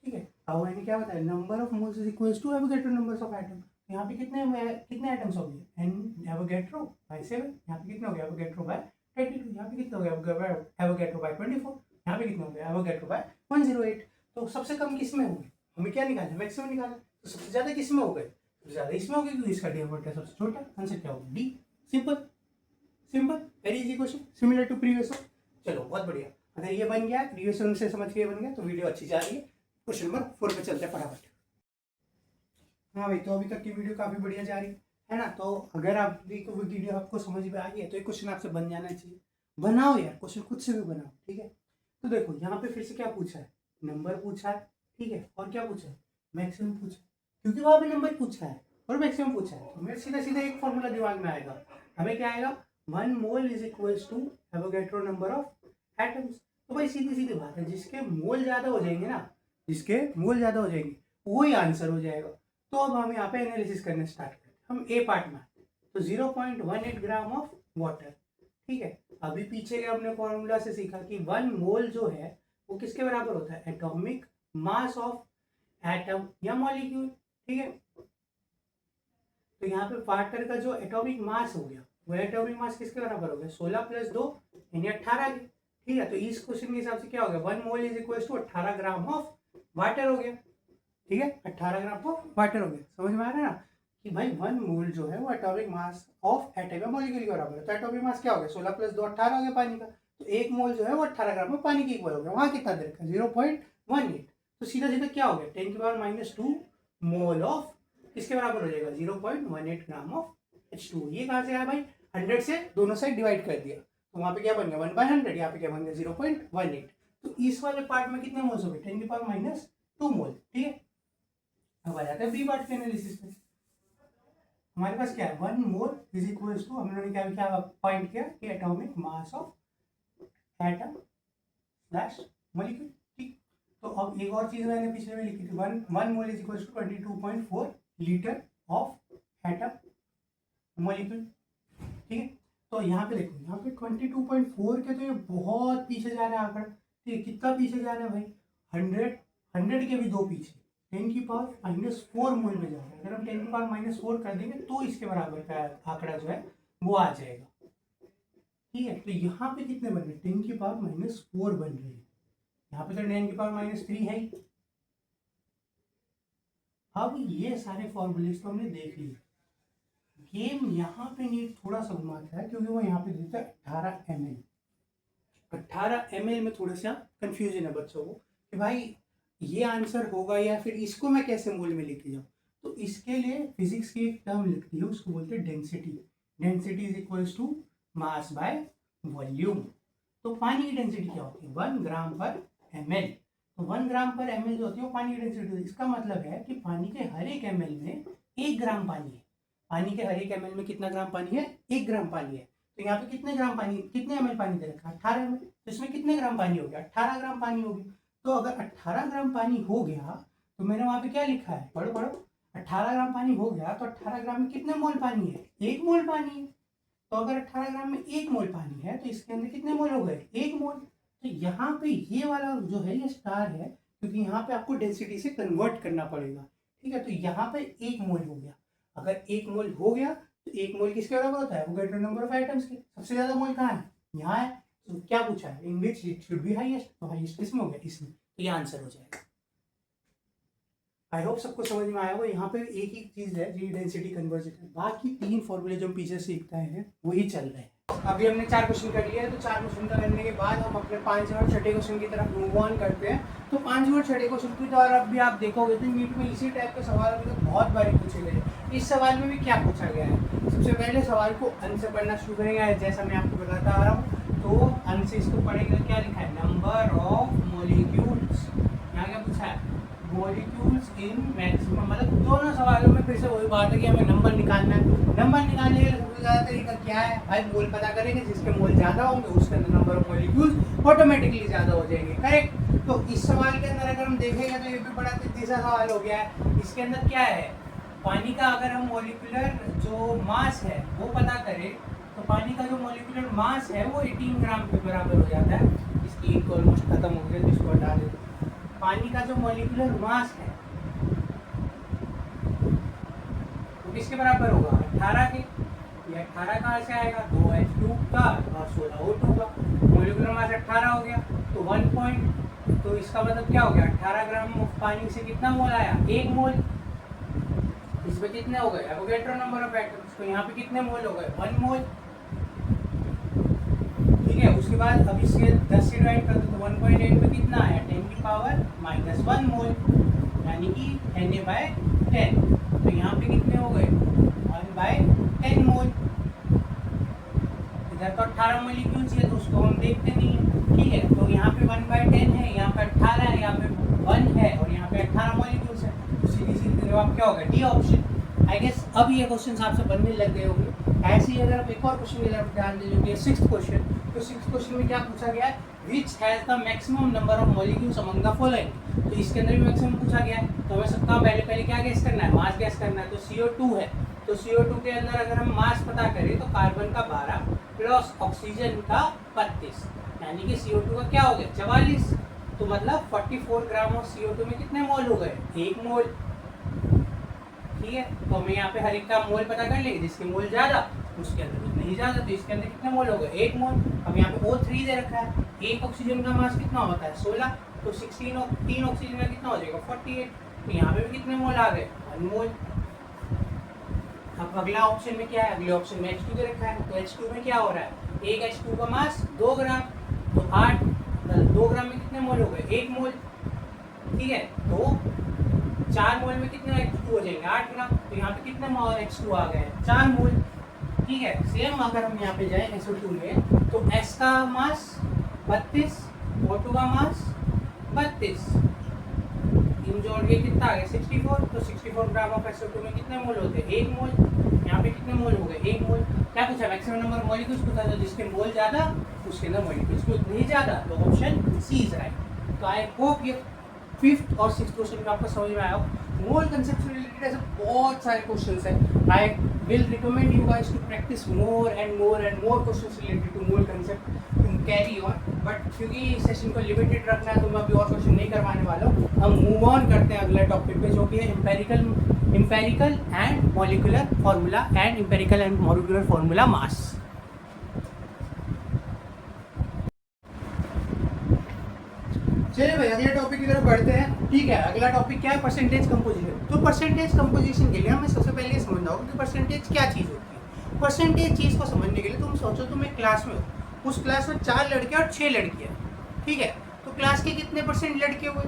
ठीक है। अब मैंने क्या बताया, number of moles is equals to Avogadro numbers of atom. यहाँ पे कितने एटम्स हो गए, एन एवोगैड्रो बाय 7। यहाँ पे कितने हो गए, एवोगैड्रो बाय 32। यहाँ पे कितना हो गया, एवोगैड्रो बाय 24। यहाँ पे कितना हो गया, एवोगैड्रो बाय 108। तो सबसे कम किस में हो गए, हमें क्या निकालना है, मैक्सिमम निकालना। तो सबसे ज्यादा किस में हो गए, सबसे ज्यादा इसमें हो गए क्योंकि इसका डिनोमिनेटर सबसे छोटा। आंसर क्या होगा, D. Simple simple, very easy question, similar to previous one. चलो बहुत बढ़िया, अगर ये बन गया, प्रीवियस वन से समझ के बन गया तो वीडियो अच्छी जा रही है। क्वेश्चन नंबर 4 पे चलते हैं फटाफट। हाँ भाई, तो अभी तक की वीडियो काफी बढ़िया जा रही है ना। तो अगर आप वीडियो आपको समझ में आ गई है तो एक क्वेश्चन आपसे बन जाना चाहिए। बनाओ यार क्वेश्चन, खुद से भी बनाओ, ठीक है। तो देखो यहाँ पे फिर से क्या पूछा है, नंबर पूछा है, ठीक है। और क्या पूछा है, मैक्सिमम पूछा है। क्योंकि वहां पे नंबर पूछा है और मैक्सिमम पूछा है तो मेरे सीधा सीधा एक फॉर्मूला दिमाग में आएगा, हमें क्या आएगा, 1 mole is equals to Avogadro number of atoms. तो भाई सीधी सीधी बात है, जिसके मोल ज्यादा हो जाएंगे ना, जिसके मोल ज्यादा हो जाएंगे वही आंसर हो जाएगा। तो अब हम यहाँ पे एनालिसिस करने स्टार्ट करते हैं। हम ए पार्ट में, तो 0.18 ग्राम ऑफ वाटर, ठीक है। अभी पीछे के हमने फॉर्मूला से सीखा कि 1 मोल जो है वो किसके बराबर होता है, एटॉमिक मास ऑफ एटम या मॉलिक्यूल, ठीक है। तो यहाँ पे वाटर का जो एटॉमिक मास हो गया, वो एटॉमिक मास किसके बराबर हो गया, 16 + 2 यानी 18 के, ठीक है, तो इस क्वेश्चन के हिसाब से क्या हो गया, 1 mole is equal to 18 gram of water हो गया। ठीक है, 18 ग्राम ऑफ वाटर हो गया। समझ में आ रहा है ना कि भाई 1 मोल जो है वो atomic mass of atom molecule के बराबर है। तो एटॉमिक मास क्या हो गया, 16 + 2 18 हो गया पानी का। तो 1 मोल जो है वो 18 ग्राम में पानी के इक्वल हो गया। वहां कितना दे रखा है, 0.18। तो सीधा सीधा क्या हो गया, 10⁻⁻2 मोल ऑफ किसके बराबर हो जाएगा, 0.18 ग्राम ऑफ H2। ये कहां से आया भाई, 100 से दोनों साइड डिवाइड कर दिया, तो वहां पे क्या बन गया 1/100, यहाँ पे क्या बन गया 0.18। तो इस वाले पार्ट में कितने मोल्स हो गए, 10⁻⁻2 मोल। ठीक है, अब आ जाते हैं बी पार्ट के एनालिसिस में। हमारे पास क्या है, 1 मोल इज इक्वल टू, हम लोगों ने क्या पॉइंट किया कि atomic mass of atom slash molecule. ठीक, तो अब एक और चीज मैंने पिछले में लिखी थी, 1 mole is equal to 22.4 litre of atom molecule. ठीक है, तो यहाँ पे देखो, यहाँ पे 22.4 के तो ये बहुत पीछे जा रहा है आंकड़ा। ठीक है, कितना पीछे जा रहा है भाई, 100 के भी दो पीछे, 10⁻⁻4 मोल में जा रहा है। अगर हम 10⁻⁻4 कर देंगे तो इसके बराबर का आंकड़ा जो है वो आ जाएगा। ठीक है, तो यहाँ पे कितने बन रहे, 10⁻⁻4 बन रहे हैं। यहाँ पे तो 10⁻3 है ही। अब ये सारे फॉर्मूलेस तो हमने देख लिए। गेम यहाँ पे नीट थोड़ा सा घुमाता है, क्योंकि वो यहाँ पे देता है 18 ml। 18 ml में थोड़ा सा कंफ्यूजन है बच्चों को कि भाई ये आंसर होगा या फिर इसको मैं कैसे मोल में लेके जाऊँ। तो इसके लिए फिजिक्स की एक टर्म लिखती है, उसको बोलते हैं density. Density is equals to mass by volume. तो पानी की डेंसिटी क्या होती है, 1 ग्राम पर ml। तो 1 ग्राम पर ml जो होती है वो पानी की डेंसिटी होती है। इसका मतलब है कि पानी के हर एक ml में 1 ग्राम पानी है। पानी के हर एक ml में कितना ग्राम पानी है, 1 ग्राम पानी है। तो यहाँ पे कितने ग्राम पानी, कितने ml पानी दे रखा है, 18 ml। तो इसमें कितने ग्राम पानी हो गया, 18 ग्राम पानी हो गया। तो अगर 18 ग्राम पानी हो गया तो मैंने वहां पे क्या लिखा है, पढ़ो पढ़ो, 18 ग्राम पानी हो गया तो 18 ग्राम में कितने मोल पानी है, 1 मोल पानी है। तो अगर 18 ग्राम में 1 मोल पानी है तो इसके अंदर कितने मोल हो गए, 1 मोल। तो यहाँ पे ये वाला जो है ये स्टार है, क्योंकि यहाँ पे आपको डेंसिटी से कन्वर्ट करना पड़ेगा। ठीक है, तो यहाँ पे 1 मोल हो गया। अगर 1 मोल हो गया तो 1 मोल किसके बराबर होता है, एवोगैड्रो नंबर ऑफ एटम्स के। सबसे ज्यादा मोल कहाँ है, यहाँ है। तो क्या पूछा है, in which it should be highest. तो हाईएस्ट किसमें हो गया, इसमें। तो ये आंसर हो जाएगा। आई होप सबको समझ में आया हो। यहाँ पे एक ही चीज है जी, डेंसिटी कन्वर्जन। बाकी 3 फॉर्मूले जो हम पीछे सीखते हैं वही चल रहे हैं। अभी हमने 4 क्वेश्चन कर लिए हैं, तो 4 क्वेश्चन का करने के बाद हम अपने 5 और छठे क्वेश्चन की तरफ मूव ऑन करते हैं। तो 5 और छठे क्वेश्चन की तरफ भी आप देखोगे तो नीट में इसी टाइप के सवाल अभी तक बहुत बारी पूछे गए। इस सवाल में भी क्या पूछा गया है, सबसे पहले सवाल को अंत से पढ़ना शुरू करेंगे। जैसा मैं आपको बताता आ रहा हूँ, तो अंत से इसको पढ़ेंगे। क्या लिखा है, नंबर ऑफ मॉलिक्यूल्स। यहाँ क्या पूछा है, मॉलिक्यूल्स इन मैक्सिमम। मतलब दोनों सवालों में फिर से वही बात है कि हमें नंबर निकालना है। नंबर निकालने के लिए सबसे ज़्यादा तरीका क्या है भाई, मोल पता करेंगे। जिसके मोल ज़्यादा होंगे उसके अंदर नंबर ऑफ मॉलिक्यूल्स ऑटोमेटिकली ज़्यादा हो जाएंगे। करेक्ट। तो इस सवाल के अंदर अगर हम देखेंगे तो ये भी बड़ा तीसरा सवाल हो गया है। इसके अंदर क्या है, पानी का अगर हम मॉलिक्यूलर जो मास है वो पता करें तो पानी का जो मॉलिक्यूलर मास है वो 18 ग्राम के बराबर हो जाता है। इसकी एक ऑलमोस्ट खत्म हो गया, तो इसको हटा देते। पानी का जो मॉलिक्यूलर मास है वो किसके बराबर होगा, 18 के। ये 18 कहाँ से आएगा, 2H2 का और 16O2 का। मॉलिक्यूलर मास 18 हो गया तो 1 पॉइंट, तो इसका मतलब क्या हो गया, 18 ग्राम पानी से कितना मोल आया, 1 मोल। इसमें कितने हो गए, एवोगैड्रो नंबर ऑफ एटम्स। तो यहाँ पे कितने मोल हो गए, 1 मोल। ठीक है, उसके बाद अब इसके 10 से डिवाइड कर दो तो 1.8 पे कितना आया, 10⁻⁻1 मोल, यानी कि Na/10। तो यहाँ पे कितने हो गए, 1/10 मोल। इधर तो 18 मॉलिक्यूल्स है तो उसको हम देखते नहीं है। ठीक है, तो यहाँ पे 1/10 है, यहाँ पे 18 है, यहाँ पे 1 है और यहाँ पे 18 मॉलिक्यूल्स है। तो सीधी सीधी जवाब क्या होगा, डी ऑप्शन। आई गेस अब ये क्वेश्चन आपसे बनने लग गए होंगे। ऐसे ही अगर आप एक और क्वेश्चन की तरफ ध्यान दे लोगे, 6th क्वेश्चन। तो 6th क्वेश्चन में क्या पूछा गया है, which has the maximum number of molecules among the following. तो इसके अंदर भी मैक्सिमम पूछा गया है। तो हमें सबका पहले क्या गैस करना है, मास गैस करना है। तो CO2 है, तो CO2 के अंदर अगर हम मास पता करें तो कार्बन का 12 प्लस ऑक्सीजन का 32, यानी कि CO2 का क्या हो गया, 44। तो मतलब 44 ग्राम ऑफ CO2 में कितने मोल हो गए, 1 मोल। ठीक है, तो हमें यहाँ पे हर एक का मोल पता कर लेंगे, जिसके मोल ज़्यादा उसके अंदर कुछ नहीं ज़्यादा, तो इसके अंदर कितने मोल हो गए 1 मोल। अब यहाँ पे O3 दे रखा है, एक ऑक्सीजन का मास कितना होता है 16, तो 16 3 ऑक्सीजन का कितना हो जाएगा 48, तो यहाँ पे भी कितने मोल आ गए 1 मोल। अब अगला ऑप्शन में क्या है, अगले ऑप्शन में H2 दे रखा है, तो H2 में क्या हो रहा है, एक H2 का मास 2 ग्राम, तो 8 2 ग्राम में कितने मोल हो गए 1 मोल, ठीक है। तो 4 मोल में कितने H2 हो जाएंगे 8 ग्राम, तो यहाँ पे कितने मोल H2 आ गए 4 मोल, ठीक है। सेम अगर हम यहाँ पे जाएं SO2 में, तो S का मास 32, O2 का मास 32, इन जोड़ के कितना आ गया 64, तो 64 ग्राम ऑफ SO2 में कितने मोल होते हैं 1 मोल। यहाँ पे कितने मोल हो गए 1 मोल। क्या पूछा, मैक्सिमम नंबर मॉलिक्यूल्स पूछा, तो जिसके मोल ज़्यादा उसके अंदर मॉलिक्यूल्स को नहीं ज़्यादा, तो ऑप्शन सी इज राइट। तो आई होप ये 5th और 6th क्वेश्चन का आपको समझ में आया हो। मोल कंसेप्ट से रिलेटेड ऐसे बहुत सारे क्वेश्चंस हैं। I will recommend you guys to practise more and more questions related to mole concept to carry on, but क्योंकि सेशन को लिमिटेड रखना है तो मैं अभी और क्वेश्चन नहीं करवाने वाला हूँ। हम मूव ऑन करते हैं अगले टॉपिक पे, जो कि है empirical and molecular formula and empirical and molecular formula mass. चलिए भाई अगले टॉपिक की तरफ बढ़ते हैं, ठीक है। अगला टॉपिक क्या है, परसेंटेज कंपोजिशन। तो परसेंटेज कंपोजिशन के लिए हमें सबसे पहले ये समझना होगा कि परसेंटेज क्या चीज़ होती है। परसेंटेज चीज़ को समझने के लिए तुम सोचो तुम एक क्लास में हो, उस क्लास में 4 लड़के और 6 लड़कियाँ, ठीक है। तो क्लास के कितने परसेंट लड़के हुए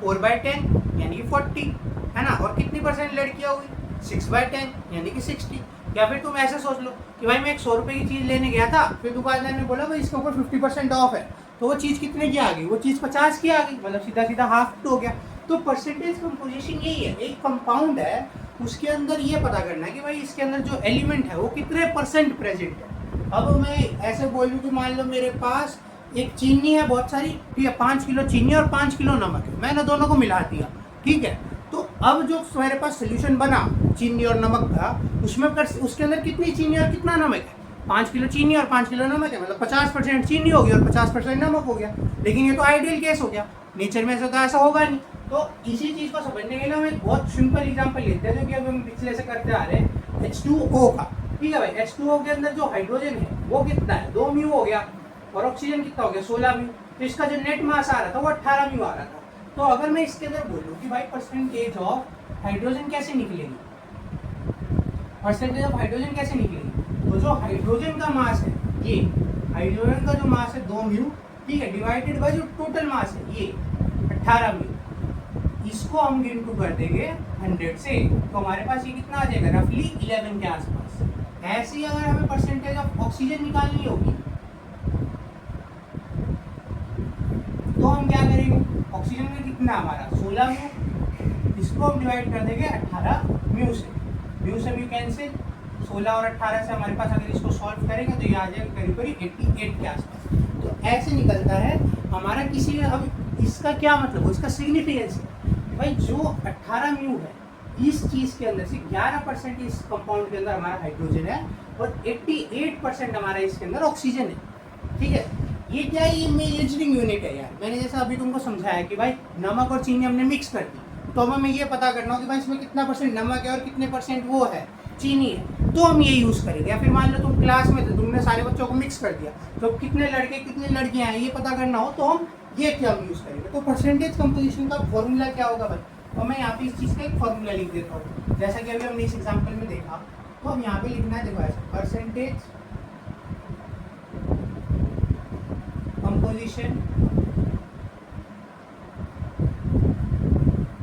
4/10 यानी कि 40, है ना, और कितनी परसेंट लड़कियाँ हुई 6/10 यानी कि 60। या फिर तुम ऐसे सोच लो कि भाई मैं एक 100 रुपये की चीज़ लेने गया था, फिर दुकानदार ने बोला भाई इसके ऊपर 50% ऑफ है, तो वो चीज़ कितने की आ गई, वो चीज़ 50 की आ गई, मतलब सीधा सीधा हाफ हो गया। तो परसेंटेज कंपोजिशन यही है, एक कंपाउंड है, उसके अंदर ये पता करना है कि भाई इसके अंदर जो एलिमेंट है वो कितने परसेंट प्रेजेंट है। अब मैं ऐसे बोल दूँ कि मान लो मेरे पास एक चीनी है बहुत सारी, ठीक है, 5 किलो चीनी और 5 किलो नमक है, मैंने दोनों को मिला दिया, ठीक है। तो अब जो मेरे पास सोल्यूशन बना चीनी और नमक का, उसमें उसके अंदर कितनी चीनी और कितना नमक है, 5 किलो चीनी और 5 किलो नमक है, मतलब 50% चीनी हो गया और 50% नमक हो गया। लेकिन ये तो आइडियल केस हो गया, नेचर में ऐसा होगा नहीं। तो इसी चीज़ को समझने के लिए हम एक बहुत सिंपल एग्जांपल लेते हैं, जो कि अभी हम पिछले से करते आ रहे हैं, H2O का, ठीक है भाई। H2O के अंदर जो हाइड्रोजन है वो कितना है 2 म्यू हो गया, और ऑक्सीजन कितना हो गया 16 म्यू। तो इसका जो नेट मास आ रहा था वो 18 म्यू आ रहा था। तो अगर मैं इसके अंदर बोलूँ कि भाई परसेंटेज ऑफ हाइड्रोजन कैसे निकलेगी, परसेंटेज ऑफ हाइड्रोजन कैसे निकलेगी, तो जो हाइड्रोजन का मास है, ये हाइड्रोजन का जो मास है 2 म्यू, ठीक है, डिवाइडेड बाय जो टोटल मास है ये 18 म्यू, इसको हम इनटू कर देंगे 100 से, तो हमारे पास ये कितना आ जाएगा रफली 11 के आसपास। ऐसे ही अगर हमें परसेंटेज ऑफ ऑक्सीजन निकालनी होगी तो हम क्या करेंगे, ऑक्सीजन में कितना हमारा 16 म्यू, इसको हम डिवाइड कर देंगे 18 म्यू से, म्यू से म्यू कैंसिल, 16 और 18 से हमारे पास अगर इसको सॉल्व करेंगे तो ये आ जाएगा करीब करीब 88 के आसपास। तो ऐसे निकलता है हमारा किसी। अब इसका क्या मतलब हो, इसका सिग्निफिकेंस है भाई, जो 18 म्यू है इस चीज़ के अंदर से 11% इस कंपाउंड के अंदर हमारा हाइड्रोजन है और 88% हमारा इसके अंदर ऑक्सीजन है, ठीक है। ये क्या है, ये मेजरिंग यूनिट है यार। मैंने जैसा अभी तुमको समझाया कि भाई नमक और चीनी हमने मिक्स कर दी, तो हमें ये पता करना हो कि भाई इसमें कितना परसेंट नमक है और कितने परसेंट वो है चीनी है, तो हम ये यूज़ करेंगे। या फिर मान लो तुम क्लास में थे, तुमने सारे बच्चों को मिक्स कर दिया, तो कितने लड़के कितनी लड़कियां हैं ये पता करना हो तो हम ये क्या यूज़ करेंगे। तो परसेंटेज कंपोजिशन का फॉर्मूला क्या होगा भाई, तो मैं यहाँ पे इस चीज़ का एक फॉर्मूला लिख देता हूँ, जैसा कि अभी हमने इस एग्जाम्पल में देखा। तो हम यहाँ पे लिखना है, देखो ऐसा, percentage composition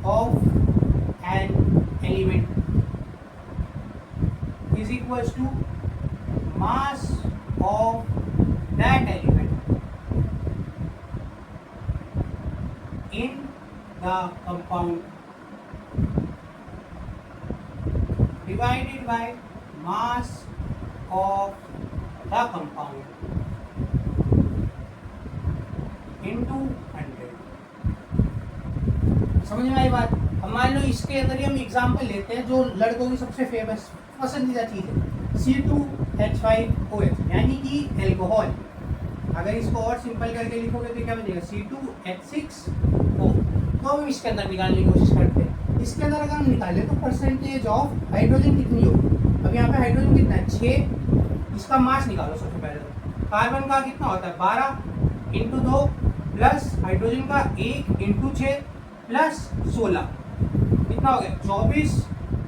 of an element is equals to mass of that element in the compound divided by mass of the compound into 100। समझ में आई बात। अब मान लो इसके अंदर ही हम एग्जाम्पल लेते हैं जो लड़कों की सबसे फेमस पसंदीदा चीज़ है, C2H5OH यानी कि एल्कोहल। अगर इसको और सिंपल करके लिखोगे तो क्या बनेगा C2H6O। तो हम इसके अंदर निकालने की कोशिश करते हैं। इसके अंदर अगर हम निकालें तो परसेंटेज ऑफ हाइड्रोजन कितनी होगी, अब यहाँ पे हाइड्रोजन कितना है 6 इसका मास निकालो सबसे पहले। तो कार्बन का कितना होता है 12 इंटू 2 प्लस हाइड्रोजन का 1 इंटू 6 प्लस 16, कितना हो गया 24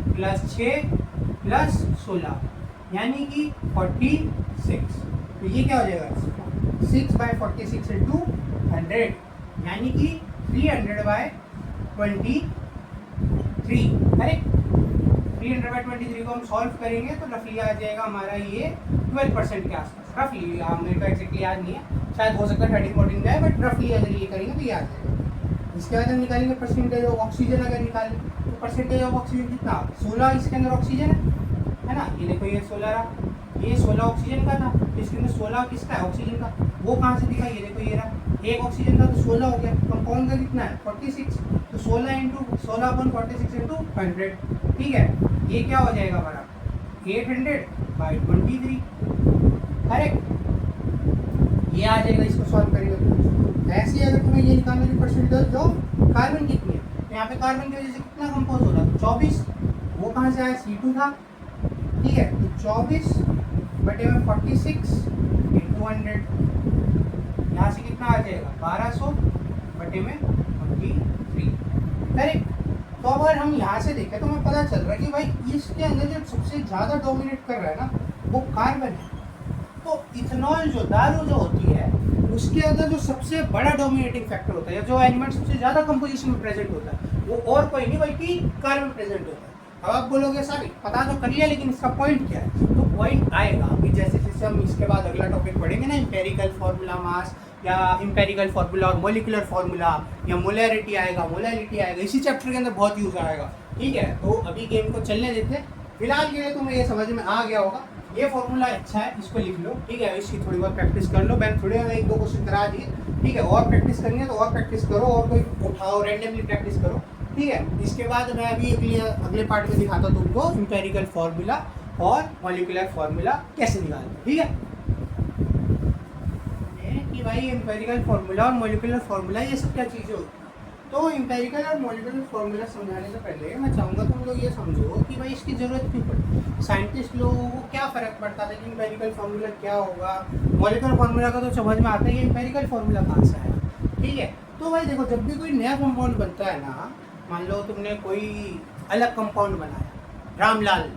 प्लस 6 प्लस 16 यानी कि 46। तो ये क्या हो जाएगा 6/46 इंटू 100 यानी कि 300/23। करेक्ट। 300/23 को हम सॉल्व करेंगे तो रफली आ जाएगा हमारा ये 12% के आसपास। रफली मेरे को एक्जैक्टली याद नहीं है, शायद हो सकता है 13-14 जाए, बट रफली अगर ये करेंगे तो ये आ जाएगा। इसके बाद हम निकालेंगे परसेंटेज ऑफ ऑक्सीजन। अगर निकालें तो परसेंटेज ऑफ ऑक्सीजन कितना 16 इसके अंदर ऑक्सीजन है ना। ये देखो ये 16 रहा, ये 16 ऑक्सीजन का था, इसके अंदर 16 किसका है ऑक्सीजन का। वो कहाँ से दिखा, ये देखो ये रहा, एक ऑक्सीजन का तो 16 हो गया। कंपाउंड का कितना है 46, तो 16 इंटू 16/46 इंटू 100। ठीक है, ये क्या हो जाएगा हमारा 800/23। करेक्ट, ये आ जाएगा। इसको सॉल्व करेंगे तो ऐसे ही अगर तुम्हें ये निकालने की परसेंटेज जो कार्बन कितनी है, यहाँ पे कार्बन की वजह से कितना कंपोज हो रहा है 24, वो कहाँ से आया C2 था। ठीक है, तो 24/46 इंटू 100, यहाँ से कितना आ जाएगा 1200/23। करेक्ट। तो अगर हम यहाँ से देखें तो हमें पता चल रहा है कि भाई इसके अंदर जो सबसे ज़्यादा डोमिनेट कर रहा है ना वो कार्बन है। तो इथेनॉल जो दारू जो होती है उसके अंदर जो सबसे बड़ा डोमिनेटिंग फैक्टर होता है, जो एलिमेंट सबसे ज़्यादा कंपोजिशन में प्रेजेंट होता है, वो और कोई नहीं बल्कि कार्बन प्रेजेंट होता है। अब आप बोलोगे सर पता तो कर लिया, लेकिन इसका पॉइंट क्या है। तो पॉइंट आएगा कि जैसे जैसे हम इसके बाद अगला टॉपिक पढ़ेंगे ना, एम्पेरिकल फार्मूला मास या एम्पेरिकल फार्मूला और मोलिकुलर फार्मूला या मोलैरिटी आएगा, मोलैरिटी आएगा, इसी चैप्टर के अंदर बहुत यूज आएगा। ठीक है, तो अभी गेम को चलने देते हैं। फिलहाल के लिए तुम्हें ये समझ में आ गया होगा, ये फॉर्मूला अच्छा है, इसको लिख लो। ठीक है, इसकी थोड़ी बहुत प्रैक्टिस कर लो। मैंने थोड़े 1-2 क्वेश्चन करा दिए। ठीक है, और प्रैक्टिस करनी है तो और प्रैक्टिस करो, और कोई उठाओ रैंडमली प्रैक्टिस करो। ठीक है, इसके बाद मैं अभी अगले पार्ट में दिखाता हूँ तुमको एम्पेरिकल फार्मूला और मॉलिक्यूलर फार्मूला कैसे निकालते। ठीक है, कि भाई एम्पेरिकल फार्मूला और मॉलिक्यूलर फार्मूला ये सब क्या चीज़ें होती हैं। तो एम्पेरिकल और मॉलिक्यूलर फार्मूला समझाने से पहले मैं चाहूँगा तुम लोग ये समझो कि भाई इसकी ज़रूरत क्यों पड़ती। साइंटिस्ट लोगों को क्या फ़र्क पड़ता था कि एम्पेरिकल फार्मूला क्या होगा, मॉलिक्यूलर फार्मूला का तो समझ में आता है कि एम्पेरिकल फार्मूला कहाँ से है। ठीक है, तो भाई देखो जब भी कोई नया कंपाउंड बनता है ना, मान लो तुमने कोई अलग कंपाउंड बनाया रामलाल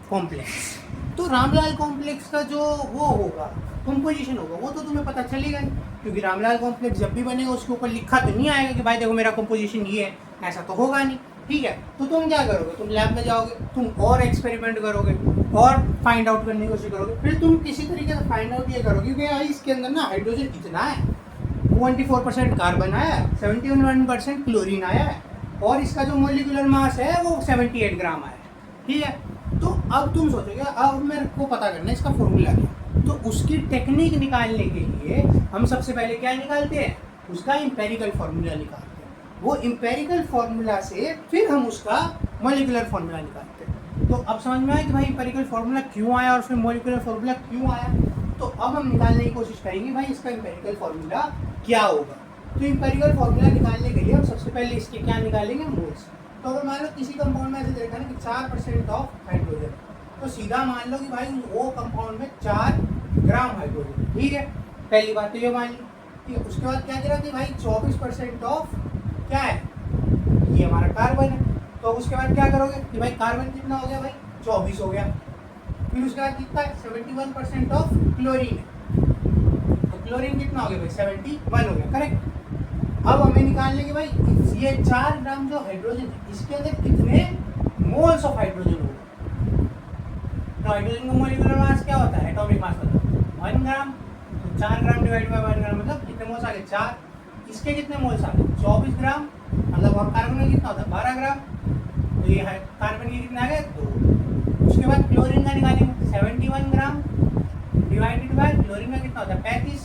कॉम्प्लेक्स, तो रामलाल कॉम्प्लेक्स का जो वो होगा कंपोजिशन होगा वो तो तुम्हें पता चलेगा नहीं, क्योंकि रामलाल कॉम्प्लेक्स जब भी बनेगा उसके ऊपर लिखा तो नहीं आएगा कि भाई देखो मेरा कंपोजिशन ये है, ऐसा तो होगा नहीं। ठीक है, तो तुम क्या करोगे, तुम लैब में जाओगे, तुम और एक्सपेरिमेंट करोगे और फाइंड आउट करने की कोशिश करोगे। फिर तुम किसी तरीके से फाइंड आउट ये करोगे कि भाई इसके अंदर ना हाइड्रोजन कितना है, 24% कार्बन आया है, 71% क्लोरीन आया है, और इसका जो मोलिकुलर मास है वो 78 ग्राम आया है। ठीक है, तो अब तुम सोचोगे अब मेरे को पता करना है इसका फॉर्मूला क्या। तो उसकी टेक्निक निकालने के लिए हम सबसे पहले क्या निकालते हैं, उसका एम्पेरिकल फार्मूला निकालते हैं। वो एम्पेरिकल फार्मूला से फिर हम उसका मॉलिक्यूलर फार्मूला निकालते हैं। तो अब समझ में आया कि भाई एम्पेरिकल फार्मूला क्यों आया और फिर मॉलिक्यूलर फार्मूला क्यों आया। तो अब हम निकालने की कोशिश करेंगे भाई इसका एम्पेरिकल फार्मूला क्या होगा। तो एम्पेरिकल फार्मूला निकालने के लिए हम सबसे पहले इसके क्या निकालेंगे, मोल्स। तो अगर मान लो किसी कंपाउंड में ऐसे देखा ना कि 4% ऑफ हाइड्रोजन, तो सीधा मान लो कि भाई वो कंपाउंड में 4 ग्राम हाइड्रोजन। ठीक है, पहली बात तो ये मान ली। ठीक है, उसके बाद क्या करा कि भाई 24% ऑफ क्या है, ये हमारा कार्बन है। तो उसके बाद क्या करोगे कि भाई कार्बन कितना हो गया भाई 24 हो गया। फिर उसके बाद कितना है 71% ऑफ क्लोरीन है, तो क्लोरीन कितना हो गया भाई 71 हो गया। करेक्ट। अब हमें निकालने के भाई ये 4 ग्राम जो हाइड्रोजन है इसके अंदर कितने मोल्स ऑफ हाइड्रोजन होगा। तो हाइड्रोजन का मोलिकुलर मास क्या होता है, एटॉमिक मास होता है 1 ग्राम। तो 4 ग्राम डिवाइड बाय 1 ग्राम मतलब कितने मोल्स आ गए 4। इसके कितने मोल्स आ गए 24 ग्राम, मतलब और कार्बन में कितना होता है 12 ग्राम। तो ये कार्बन के कितने आ गए 2। उसके बाद क्लोरीन का निकालेंगे 71 ग्राम डिवाइडेड बाय क्लोरीन का कितना होता है 35।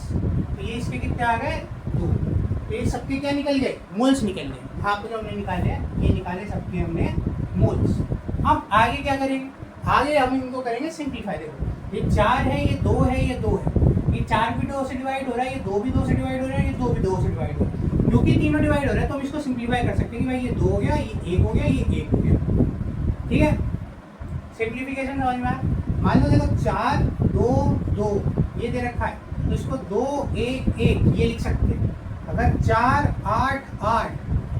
तो ये इसके कितने आ गए 2। तो ये सबके क्या निकल गए, मोल्स निकल गए। यहाँ पर जो हमने निकाले हैं ये निकाले सबके हमने मोल्स। अब आगे क्या करेंगे, आगे हम इनको करेंगे सिंप्लीफाई। देखो ये 4 है, ये 2 है, ये 2 है, ये 4 भी 2 से डिवाइड हो रहा है, ये 2 भी 2 से डिवाइड हो रहा है, ये 2 भी 2 से डिवाइड हो रहा है, क्योंकि तीनों डिवाइड हो रहे हैं तो हम इसको सिंप्लीफाई कर सकते हैं कि भाई ये 2 हो गया, ये 1 हो गया, ये 1 हो गया। ठीक है, सिंप्लीफिकेशन समझ में आया। मान लो देखो 4 2 2 ये दे रखा है, तो इसको 2 1 1 ये लिख सकते हैं। अगर 4 8 8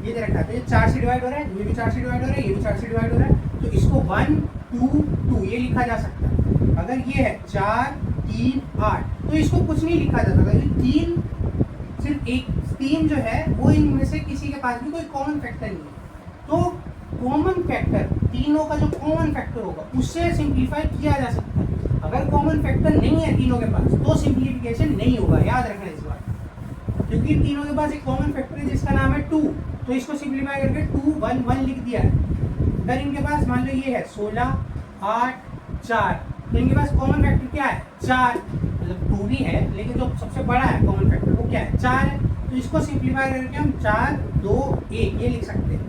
ये दे रखा है, तो ये 4 से डिवाइड हो रहा है, ये भी 4 से डिवाइड हो रहा है, ये भी 4 से डिवाइड हो रहा है, तो इसको 1 2 2 ये लिखा जा सकता है। अगर ये है 4 3 8, तो इसको कुछ नहीं लिखा जा सकता, ये 3 सिर्फ एक 3 जो है वो इनमें से किसी के पास भी कोई कॉमन फैक्टर नहीं है। तो कॉमन फैक्टर, तीनों का जो कॉमन फैक्टर होगा उससे सिंप्लीफाई किया जा सकता है। अगर कॉमन फैक्टर नहीं है तीनों के पास तो सिंप्लीफिकेशन नहीं होगा, याद रखना इस बात। क्योंकि तीनों के पास एक कॉमन फैक्टर है जिसका नाम है 2, तो इसको सिंप्लीफाई करके 2 1 1 लिख दिया है। अगर इनके पास मान लो ये है 16 8 4, तो इनके पास कॉमन फैक्टर क्या है 4, मतलब 2 भी है लेकिन जो सबसे बड़ा है कॉमन फैक्टर वो क्या है 4 है। तो इसको सिंप्लीफाई करके हम 4 2 1 ये लिख सकते हैं।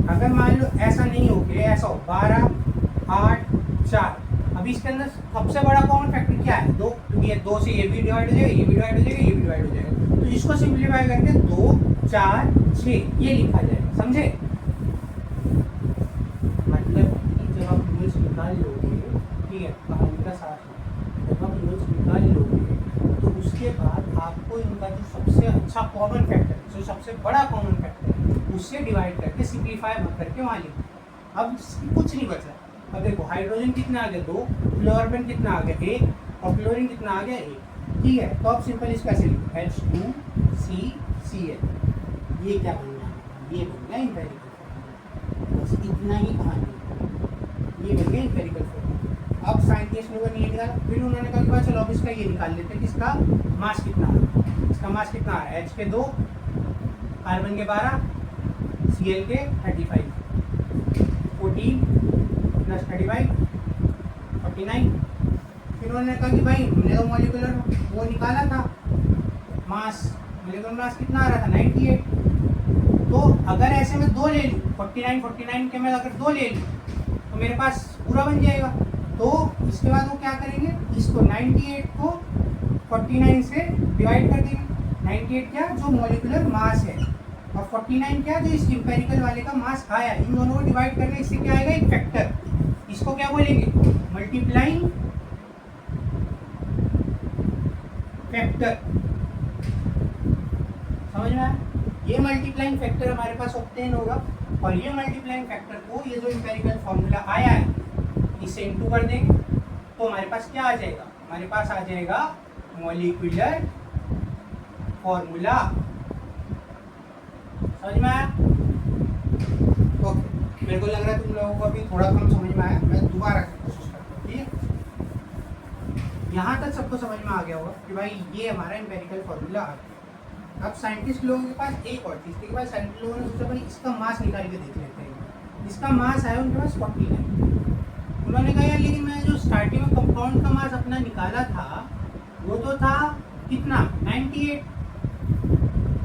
अगर मान लो ऐसा नहीं हो गया, ऐसा हो 12 8 4, अभी इसके अंदर सबसे बड़ा कॉमन फैक्टर क्या है 2, क्योंकि ये 2 से ये भी डिवाइड हो जाएगा, ये भी डिवाइड हो जाएगा, ये भी डिवाइड हो जाएगा। तो इसको सिंप्लीफाई करके 2 4 6 ये लिखा जाएगा, समझे। मतलब जब आप रूल्स निकाल लोगे, ठीक है, कहानी का साथ है, जब आप रूल्स निकाल लोगे तो उसके बाद आपको इनका जो सबसे अच्छा कॉमन फैक्टर, जो सबसे बड़ा कॉमन फैक्टर है उससे डिवाइड करके सिंप्लीफाई करके वहाँ लिखो। अब कुछ नहीं बचा। अब देखो हाइड्रोजन कितना आ गया 2, फ्लोरोबेन कितना आ गया 1, और क्लोरीन कितना आ गया 1, ठीक है। तो अब सिंपल इसको ऐसे लिखो H2CCl, ये क्या बन गया, ये बन गया एम्पिरिकल। बस इतना ही कहानी, ये बन गया एम्पिरिकल फॉर्मूला। अब साइंटिस्ट लोगों ने ये निकाला, फिर उन्होंने कहा कि भाई चलो अब इसका ये निकाल लेते हैं कि इसका मास कितना है। इसका मास कितना है H के 2, कार्बन के 12, Cl के 35, 14 प्लस 35 49। फिर उन्होंने कहा कि भाई हमने तो मॉलिक्यूलर वो निकाला था मास, मॉलिक्यूलर मास कितना आ रहा था 98। तो अगर ऐसे में 2 ले लूँ 49 के मैं अगर 2 ले लूँ तो मेरे पास पूरा बन जाएगा। तो इसके बाद वो क्या करेंगे, इसको 98 को 49 से डिवाइड कर देंगे। 98 क्या, जो मॉलिक्यूलर मास है, और 49 क्या, जो इस एम्पिरिकल वाले का मास आया। इन दोनों को डिवाइड करने इससे क्या आएगा, एक फैक्टर। इसको क्या बोलेंगे, मल्टीप्लाइंग फैक्टर। समझ में आया। ये मल्टीप्लाइंग फैक्टर हमारे पास ऑब्टेन होगा, और ये मल्टीप्लाइंग फैक्टर को ये जो एम्पिरिकल फॉर्मूला आया है इसे इनटू कर देंगे, तो हमारे पास क्या आ जाएगा, हमारे पास आ जाएगा मॉलिक्यूलर फॉर्मूला। समझ में आया। ओके, मेरे को लग रहा है तुम लोगों को अभी थोड़ा कम समझ में आया, मैं दोबारा कोशिश करता हूँ, ठीक है। यहाँ तक सबको समझ में आ गया होगा कि भाई ये हमारा एम्पिरिकल फॉर्मूला आ गया। अब साइंटिस्ट लोगों के पास एक और चीज़ थी कि भाई साइंटिस्ट लोगों ने सोचा भाई इसका मास निकाल के देख लेते हैं। इसका मास आया उनके पास 49। उन्होंने कहा यार लेकिन मैं जो स्टार्टिंग में कंपाउंड का मास अपना निकाला था वो तो था कितना 98।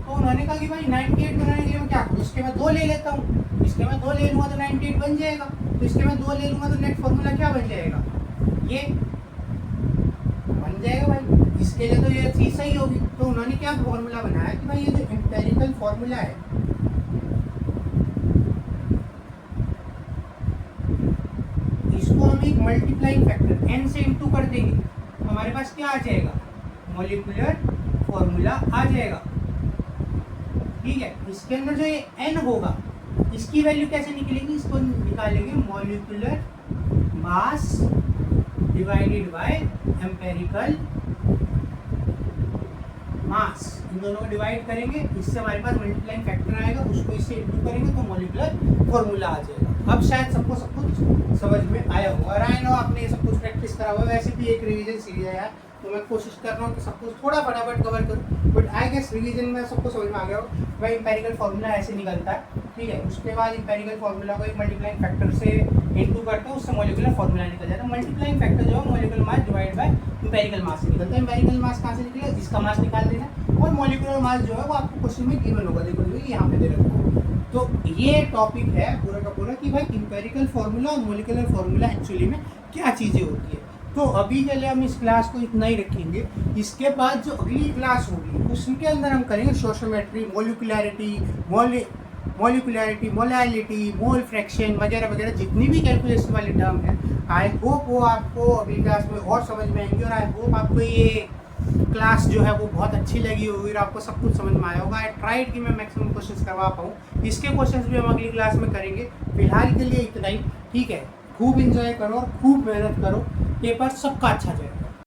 तो उन्होंने कहा कि भाई 98 बनाने के लिए मैं क्या करूँ, इसके मैं 2 ले लेता हूँ, इसके मैं 2 ले लूँगा तो 98 बन जाएगा। तो इसके मैं 2 ले लूँगा तो नेट फॉर्मूला क्या बन जाएगा, ये बन जाएगा भाई। इसके लिए तो ये चीज़ सही होगी। तो उन्होंने क्या फॉर्मूला बनाया कि भाई ये जो एम्पिरिकल फॉर्मूला है इसको हम एक मल्टीप्लाइंग फैक्टर n से इंटू कर देंगे, तो हमारे पास क्या आ जाएगा, मॉलिक्यूलर फॉर्मूला आ जाएगा। ठीक है, इसके अंदर जो ये n होगा इसकी वैल्यू कैसे निकलेगी, इसको निकालेंगे molecular mass divided by empirical mass. इन दोनों को डिवाइड करेंगे, इससे हमारे पास मल्टीप्लाइंग फैक्टर आएगा, उसको इससे इंटू करेंगे तो मॉलिक्यूलर फॉर्मूला आ जाएगा। अब शायद सबको सब कुछ समझ में आया होगा, और आई नो आपने ये सब कुछ प्रैक्टिस करा हुआ है। वैसे भी एक रिवीजन सीरीज है यार, तो मैं कोशिश कर रहा हूँ कि सब कुछ थोड़ा फटाफट कवर करूँ, बट आई गेस रिवीजन में सबको समझ में आ गया हो भाई एम्पिरिकल फॉर्मूला ऐसे निकलता है। ठीक है, उसके बाद एम्पिरिकल फॉर्मूला को एक मल्टीप्लाइंग फैक्टर से इंटू करते हैं, उससे मॉलिक्यूलर फॉर्मूला निकल जाता है। मल्टीप्लाइंग फैक्टर जो है molecular mass divide by empirical mass से निकलता है। एम्पिरिकल मास कहाँ से निकलेगा, इसका मास निकाल देना, और मॉलिक्यूलर मास जो है वो आपको क्वेश्चन में गिवन होगा, देखो यहाँ पे दे रखा है। तो ये टॉपिक है पूरा का पूरा कि भाई एम्पिरिकल फॉर्मूला और मॉलिक्यूलर फॉर्मूला एक्चुअली में क्या चीज़ें होती है। तो अभी के लिए हम इस क्लास को इतना ही रखेंगे। इसके बाद जो अगली क्लास होगी उसके अंदर हम करेंगे स्टोइचियोमेट्री, मोलिकुलैरिटी, मोलैलिटी, मोल फ्रैक्शन वगैरह वगैरह, जितनी भी कैलकुलेशन वाली टर्म है आई होप वो आपको अगली क्लास में और समझ में आएंगी, और आई होप आपको ये क्लास जो है वो बहुत अच्छी लगी होगी और आपको सब कुछ समझ में आया होगा। आई ट्राइड कि मैं मैक्सिमम क्वेश्चंस करवा पाऊँ। इसके क्वेश्चंस भी हम अगली क्लास में करेंगे। फिलहाल के लिए इतना ही, ठीक है। खूब इंजॉय करो और खूब मेहनत करो, पेपर सबका अच्छा जाए।